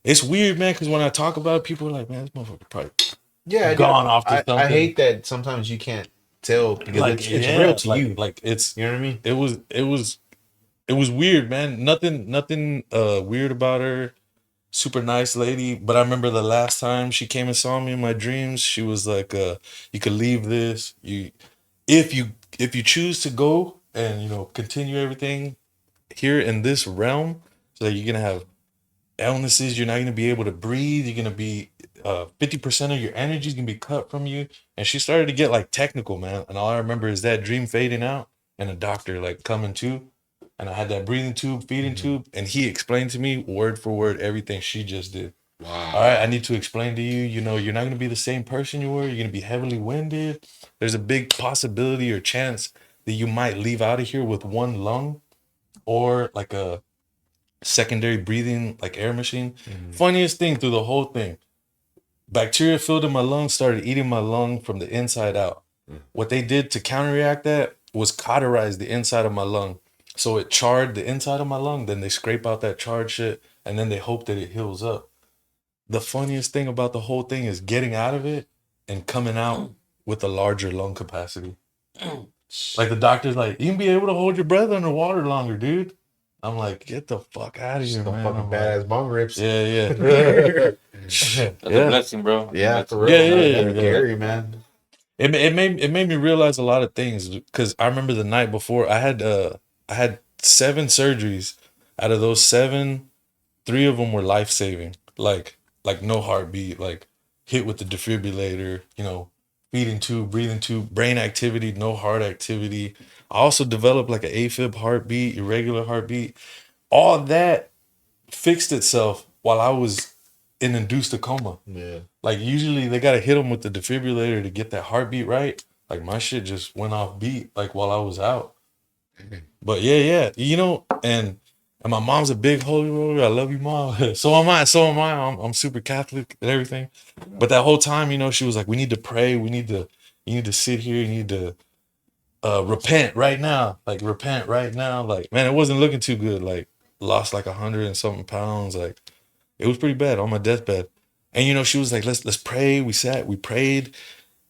it's weird, man, because when I talk about it, people are like, man, this motherfucker probably gone off to something. I hate that sometimes you can't tell because like it's real to you. Like it's You know what I mean? It was weird, man. Nothing weird about her. Super nice lady. But I remember the last time she came and saw me in my dreams, she was like, you could leave this. If you choose to go and continue everything here in this realm, so that you're gonna have illnesses, you're not gonna be able to breathe, you're gonna be 50% of your energy is gonna be cut from you. And she started to get like technical, man. And all I remember is that dream fading out and a doctor like coming to. And I had that breathing tube, feeding tube, and he explained to me word for word everything she just did. Wow. All right, I need to explain to you, you're not going to be the same person you were. You're going to be heavily winded. There's a big possibility or chance that you might leave out of here with one lung or like a secondary breathing, like air machine. Funniest thing through the whole thing, bacteria filled in my lungs started eating my lung from the inside out. What they did to counteract that was cauterize the inside of my lung. So it charred the inside of my lung. Then they scrape out that charred shit, and then they hope that it heals up. The funniest thing about the whole thing is getting out of it and coming out with a larger lung capacity. Like the doctor's like, you can be able to hold your breath underwater longer, dude. I'm like, get the fuck out of here, Some man. fucking I'm badass like, bong rips. yeah. That's a blessing, bro. Yeah, That's for real. Yeah. Scary, man. It made me realize a lot of things because I remember the night before I had 7 surgeries. Out of those 7, 3 of them were life saving. Like no heartbeat, like hit with the defibrillator, feeding tube, breathing tube, brain activity, no heart activity. I also developed like an AFib heartbeat, irregular heartbeat. All that fixed itself while I was in induced coma. Yeah. Like usually they gotta hit them with the defibrillator to get that heartbeat right. Like my shit just went off beat like while I was out. But yeah, and my mom's a big holy roller. I love you, mom. So am I. I'm super Catholic and everything. But that whole time, she was like, we need to pray. You need to sit here. You need to repent right now. Like repent right now. Like, man, it wasn't looking too good. Like lost like 100 and something pounds. Like it was pretty bad on my deathbed. And she was like, let's pray. We prayed,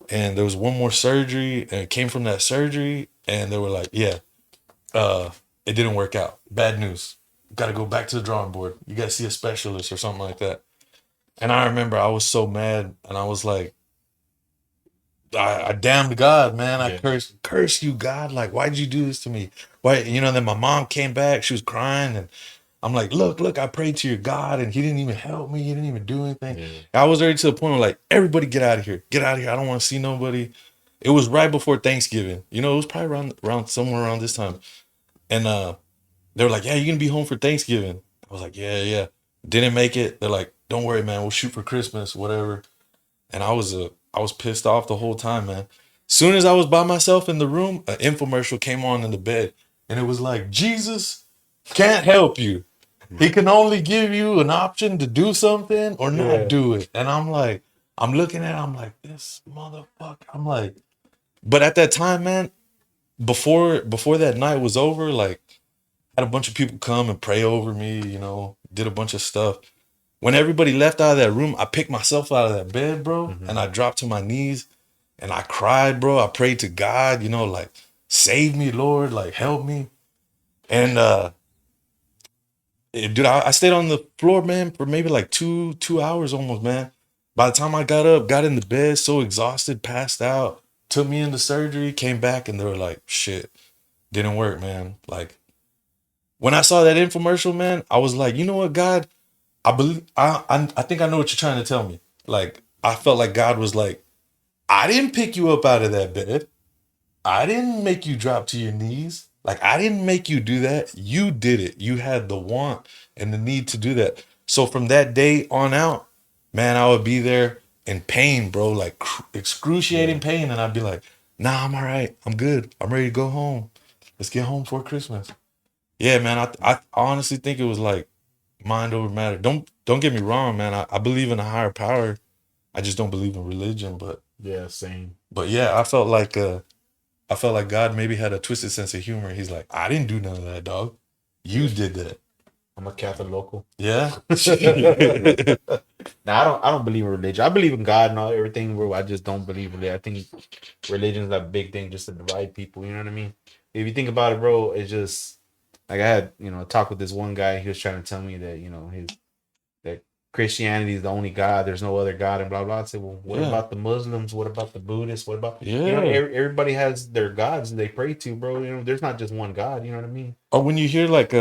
and there was one more surgery, and it came from that surgery, and they were like, yeah, it didn't work out. Bad news. Got to go back to the drawing board. You got to see a specialist or something like that. And I remember I was so mad, and I was like, I damned God, man. I curse you, God. Like, why'd you do this to me? Why, then my mom came back. She was crying, and I'm like, look, I prayed to your God, and he didn't even help me. He didn't even do anything. Yeah. I was already to the point of like, everybody get out of here. Get out of here. I don't want to see nobody. It was right before Thanksgiving. It was probably around somewhere around this time. And they were like, yeah, you're going to be home for Thanksgiving. I was like, yeah. Didn't make it. They're like, don't worry, man. We'll shoot for Christmas, whatever. And I was pissed off the whole time, man. Soon as I was by myself in the room, an infomercial came on in the bed. And it was like, Jesus can't help you. He can only give you an option to do something or not do it. And I'm like, I'm looking at it, I'm like, this motherfucker. I'm like, but at that time, man, before that night was over, like, had a bunch of people come and pray over me, did a bunch of stuff. When everybody left out of that room, I picked myself out of that bed, bro, and I dropped to my knees and I cried, bro. I prayed to God, like, save me, Lord, like, help me. And, dude, I stayed on the floor, man, for maybe like two hours almost, man. By the time I got up, got in the bed, so exhausted, passed out, took me into surgery, came back, and they were like, shit, didn't work, man. Like, when I saw that infomercial, man, I was like, you know what, God? I think I know what you're trying to tell me. Like, I felt like God was like, I didn't pick you up out of that bed. I didn't make you drop to your knees. Like, I didn't make you do that. You did it. You had the want and the need to do that. So from that day on out, man, I would be there in pain, bro, like excruciating pain. And I'd be like, nah, I'm all right. I'm good. I'm ready to go home. Let's get home for Christmas. Yeah, man, I honestly think it was like mind over matter. Don't get me wrong, man. I believe in a higher power. I just don't believe in religion. But yeah, same. But yeah, I felt like God maybe had a twisted sense of humor. He's like, I didn't do none of that, dog. You did that. I'm a Catholic local. Yeah. Nah, I don't believe in religion. I believe in God and all everything, bro. I just don't believe in it. I think religion is a big thing just to divide people. You know what I mean? If you think about it, bro, it's just like I had, a talk with this one guy. He was trying to tell me that, that Christianity is the only God. There's no other God and blah, blah. I said, well, what about the Muslims? What about the Buddhists? What about, everybody has their gods they pray to, bro. There's not just one God. You know what I mean? Or when you hear like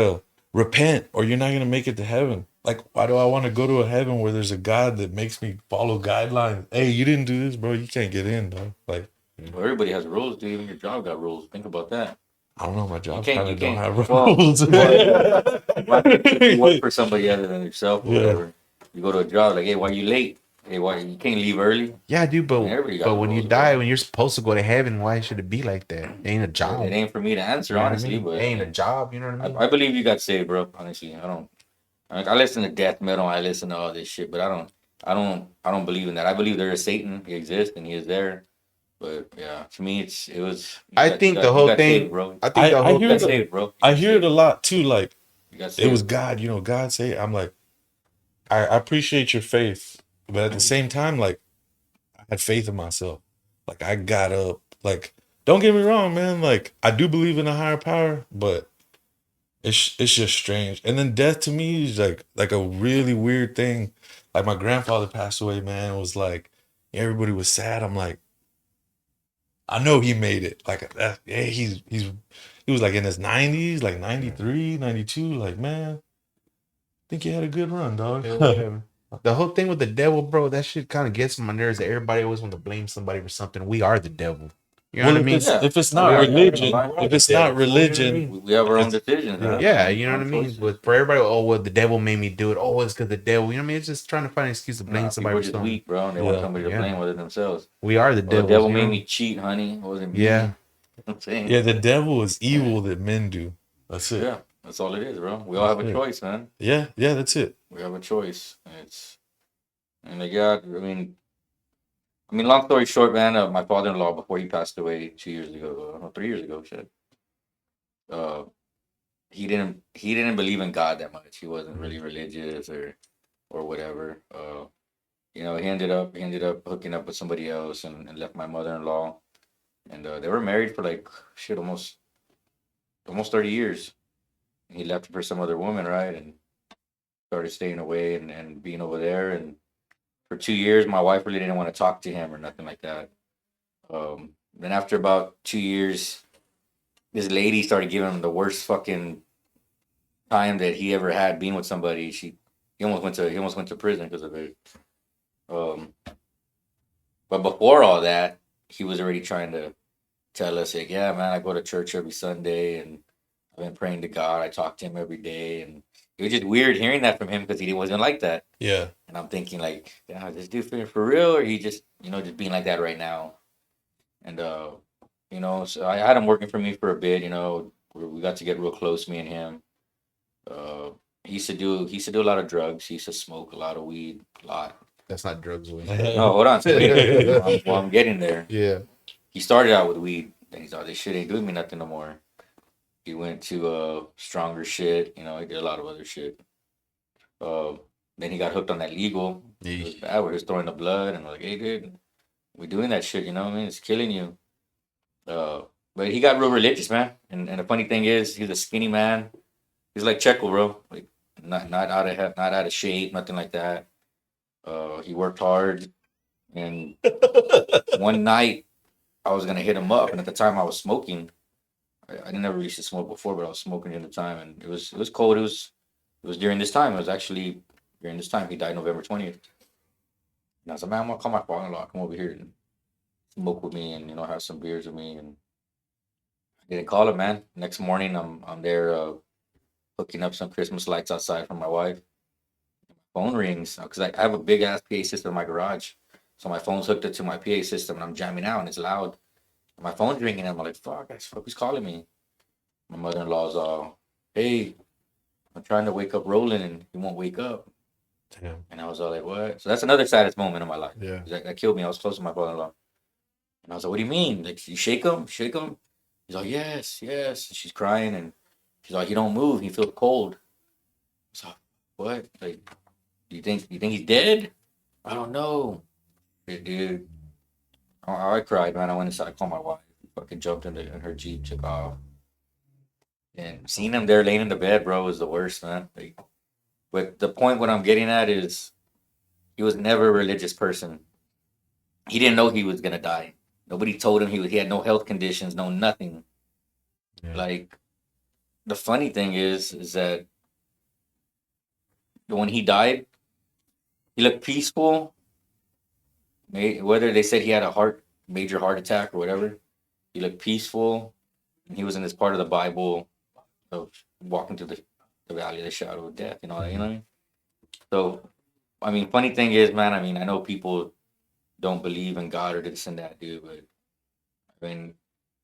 repent or you're not going to make it to heaven. Like, why do I want to go to a heaven where there's a God that makes me follow guidelines? Hey, you didn't do this, bro. You can't get in, though. Like, well, everybody has rules, dude. Even your job got rules. Think about that. I don't know. My job You kind of don't can't. have Well, rules. you work for somebody other than yourself or whatever. You go to a job like, hey, why you late? Hey, why you can't leave early? Yeah, dude, but when you die, bro. when you're supposed to go to heaven, why should it be like that? It ain't a job. It ain't for me to answer, You know what I honestly. mean? But It ain't a job. You know what I mean? I believe you got saved, bro. Honestly, I listen to death metal. I listen to all this shit, but I don't believe in that. I believe there is Satan. He exists and he is there. But yeah, to me, it was. I think the whole thing, saved, bro. I think the I whole hear You got the- saved, bro. I hear it a lot too. Like You got it saved. was God, God say. I'm like, I appreciate your faith, but at the same time, like I had faith in myself. Like I got up. Like don't get me wrong, man. Like I do believe in a higher power, but it's just strange. And then death to me is like a really weird thing. Like my grandfather passed away, man. It was like everybody was sad. I'm like, I know he made it. Like that, yeah, he was like in his 90s, like 93, 92. Like, man, I think he had a good run, dog. the whole thing with the devil, bro, that shit kind of gets on my nerves that everybody always want to blame somebody for something. We are the devil. You know Well, what I mean? if it's We not are religion, the if it's not religion, We have our own it's- decisions, man. Yeah, Our you know what I own mean? choices. But for everybody, oh, well, the devil made me do it. Oh, it's because the devil. You know what I mean? It's just trying to find an excuse to blame Nah, somebody people are for just something. weak, bro, and they want Yeah. somebody to Yeah. blame other themselves. We are the Well, devil. the devil made me cheat, honey. It wasn't me. Yeah. You know what I'm saying? yeah, the devil is evil that men do. That's it. Yeah, that's all it is, bro. We all have a That's it. choice, man. Yeah, that's it. We have a choice. And like, yeah, I mean, long story short, man, my father-in-law, before he passed away 2 years ago, no, 3 years ago, shit. Uh, he didn't believe in God that much. He wasn't really religious or whatever. He ended up hooking up with somebody else and left my mother-in-law, and they were married for like shit almost 30 years. He left for some other woman, right, and started staying away and being over there. And for 2 years, my wife really didn't want to talk to him or nothing like that. Then after about 2 years, this lady started giving him the worst fucking time that he ever had being with somebody. He almost went to prison because of it. But before all that, he was already trying to tell us, like, yeah, man, I go to church every Sunday and I've been praying to God. I talk to him every day, and it was just weird hearing that from him because he wasn't like that. Yeah. And I'm thinking, like, yeah, this dude for real, or he just just being like that right now. And so I had him working for me for a bit. We got to get real close, me and him. He used to do a lot of drugs. He used to smoke a lot of weed, a lot. That's not drugs. Oh, hold on. I'm getting there. Yeah. He started out with weed. Then he thought this shit ain't doing me nothing no more. He went to stronger shit. He did a lot of other shit. Then he got hooked on that legal. It was bad. We're just throwing the blood and we're like, hey, dude, we're doing that shit. You know what I mean? It's killing you. But he got real religious, man. And the funny thing is, he's a skinny man. He's like Checo, bro. Like not out of shape, nothing like that. He worked hard, and one night I was gonna hit him up, and at the time I was smoking. I never used to smoke before, but I was smoking at the time, and it was cold. It was during this time. It was actually during this time. He died November 20th. And I was like, man, I'm gonna call my father-in-law, come over here and smoke with me, and have some beers with me. And I didn't call him, man. Next morning, I'm there hooking up some Christmas lights outside for my wife. Phone rings because I have a big ass PA system in my garage, so my phone's hooked up to my PA system, and I'm jamming out, and it's loud. And my phone's ringing, and I'm like, fuck, who's calling me? My mother-in-law's all, hey, I'm trying to wake up Roland, and he won't wake up. Damn. And I was all like, what? So that's another saddest moment in my life. Yeah. That killed me. I was close to my father-in-law, and I was like, what do you mean? Like, you shake him? He's like, yes. And she's crying, and she's like, he don't move. He feels cold. So what? Like, you think he's dead? I don't know. Dude. I cried, man. I went inside, I called my wife. Fucking jumped in her Jeep, took off. And seeing him there laying in the bed, bro, was the worst, man. Like, but the point what I'm getting at is he was never a religious person. He didn't know he was gonna die. Nobody told him he had no health conditions, no nothing. Yeah. Like, the funny thing is that when he died, he looked peaceful. Whether they said he had a major heart attack or whatever, he looked peaceful. And he was in this part of the Bible of walking through the valley of the shadow of death. You know what I mean? So, I mean, funny thing is, man, I mean, I know people don't believe in God or this and that, dude, but I mean,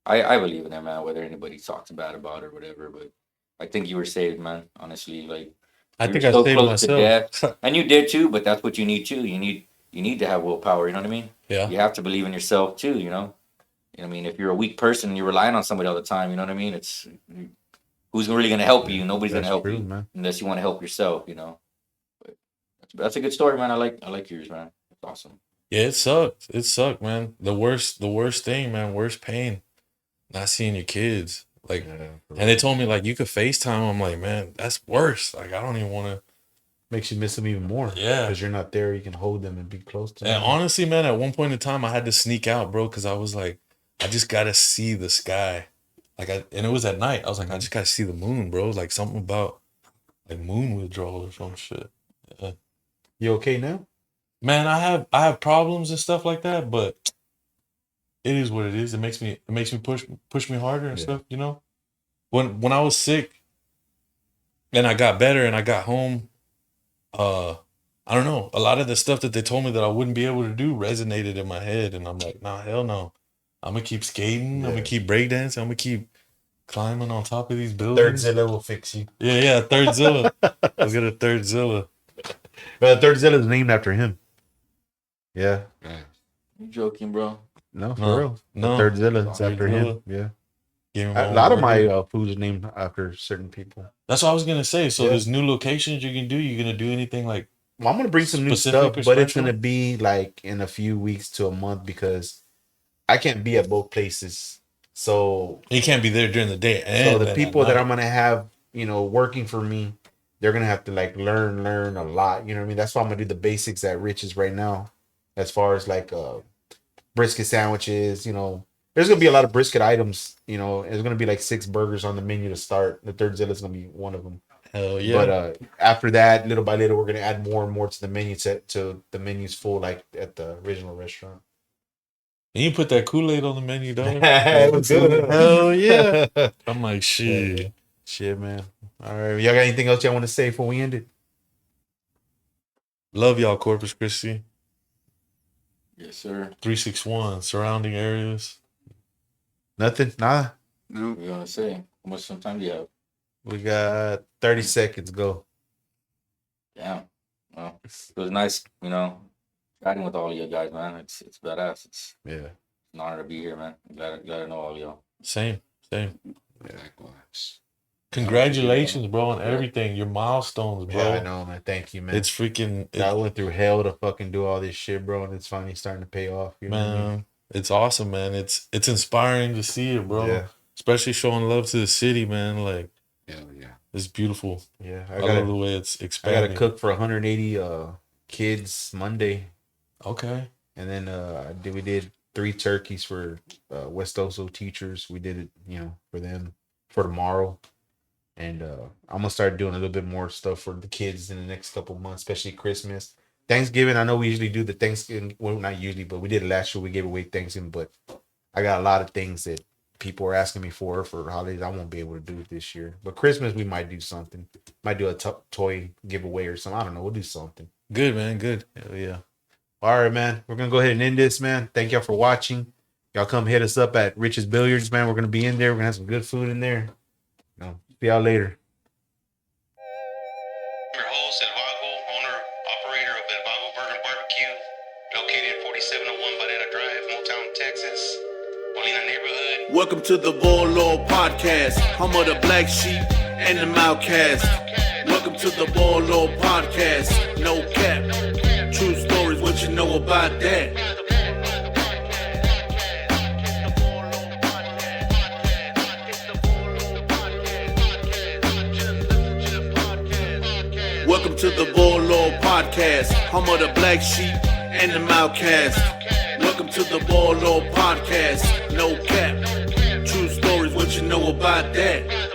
I believe in him, man, whether anybody talks bad about it or whatever, but I think you were saved, man, honestly. Like, I you think were I so saved close to myself. death. And you did too, but that's what you need too. You need to have willpower, you know what I mean? Yeah. You have to believe in yourself too, I mean, if you're a weak person and you're relying on somebody all the time, you know what I mean? It's who's really going to help you? Nobody's going to help you, man, unless you want to help yourself, you know. But that's a good story, man. I like yours, man. It's awesome. Yeah, it sucked. It sucked, man. The worst thing, man. Worst pain. Not seeing your kids. Like, and they told me like you could FaceTime. I'm like, man, that's worse. Like, I don't even want to. Makes you miss them even more. Yeah, because you're not there. You can hold them and be close to them. And honestly, man, at one point in time, I had to sneak out, bro, because I was like, I just gotta see the sky. Like, and it was at night. I was like, I just gotta see the moon, bro. Like something about like moon withdrawal or some shit. Yeah. You okay now? Man, I have problems and stuff like that, but it is what it is. It makes me push me harder and stuff, you know? When I was sick and I got better and I got home, I don't know, a lot of the stuff that they told me that I wouldn't be able to do resonated in my head, and I'm like, nah, hell no. I'm gonna keep skating, I'm gonna keep breakdancing, I'm gonna keep climbing on top of these buildings. Thirdzilla will fix you. Yeah, Thirdzilla. Let's get a Thirdzilla. But Thirdzilla is named after him. Yeah. You joking, bro? No, for real. No, Thirdzilla is after him. Yeah. A lot of my foods are named after certain people. That's what I was gonna say. So there's new locations you can do. You're gonna do anything like? Well, I'm gonna bring some new stuff, but it's gonna be like in a few weeks to a month because I can't be at both places. So you can't be there during the day. So the people that I'm gonna have, you know, working for me, they're gonna have to like learn a lot. You know what I mean? That's why I'm gonna do the basics at Rich's right now, as far as like brisket sandwiches. You know, there's gonna be a lot of brisket items. You know, there's gonna be like 6 burgers on the menu to start. The Thirdzilla is gonna be one of them. Hell yeah! But after that, little by little, we're gonna add more and more to the menu set to the menu's full, like at the original restaurant. And you put that Kool-Aid on the menu, dog. It was good. Hell yeah! I'm like, shit. Shit, man. All right, y'all got anything else y'all want to say before we end it? Love y'all, Corpus Christi. Yes, sir. 361 surrounding areas. Nothing. Nada. No. What are you gonna say? How much time do you have? We got 30 seconds. Go. Yeah. Well, it was nice, you know, chatting with all of you guys, man. It's badass. It's an honor to be here, man. Glad to know all of y'all. Same. Yeah. Likewise. Congratulations, bro, on everything. Your milestones, bro. Yeah, I know, man. Thank you, man. It's freaking. I went through hell to fucking do all this shit, bro, and it's finally starting to pay off. You know what I mean? It's awesome, man. It's inspiring to see it, bro. Yeah. Especially showing love to the city, man. Like, hell yeah, it's beautiful. Yeah, I love the way it's expanding. I got to cook for 180 kids Monday. Okay. And then we did 3 turkeys for West Oso teachers. We did it, you know, for them for tomorrow. And I'm gonna start doing a little bit more stuff for the kids in the next couple months, especially Christmas. Thanksgiving, I know we usually do the Thanksgiving. Well, not usually, but we did it last year. We gave away Thanksgiving, but I got a lot of things that people are asking me for holidays. I won't be able to do it this year. But Christmas, we might do something. Might do a toy giveaway or something. I don't know. We'll do something. Good, man. Good. Hell yeah. All right, man. We're gonna go ahead and end this, man. Thank y'all for watching. Y'all come hit us up at Rich's Billiards, man. We're gonna be in there. We're gonna have some good food in there. You know, see y'all later. I'm your host, El Vago, owner, operator of El Vago Burger Barbecue, located at 4701 Banana Drive, Motown, Texas, Molina neighborhood. Welcome to the Volo podcast, home of the black sheep and the outcast. Welcome to the Volo podcast, no cap, true stories, what you know about that? Welcome to the Volo podcast, home of the black sheep and the outcast. Welcome to the Volo podcast, no cap, true stories, what you know about that?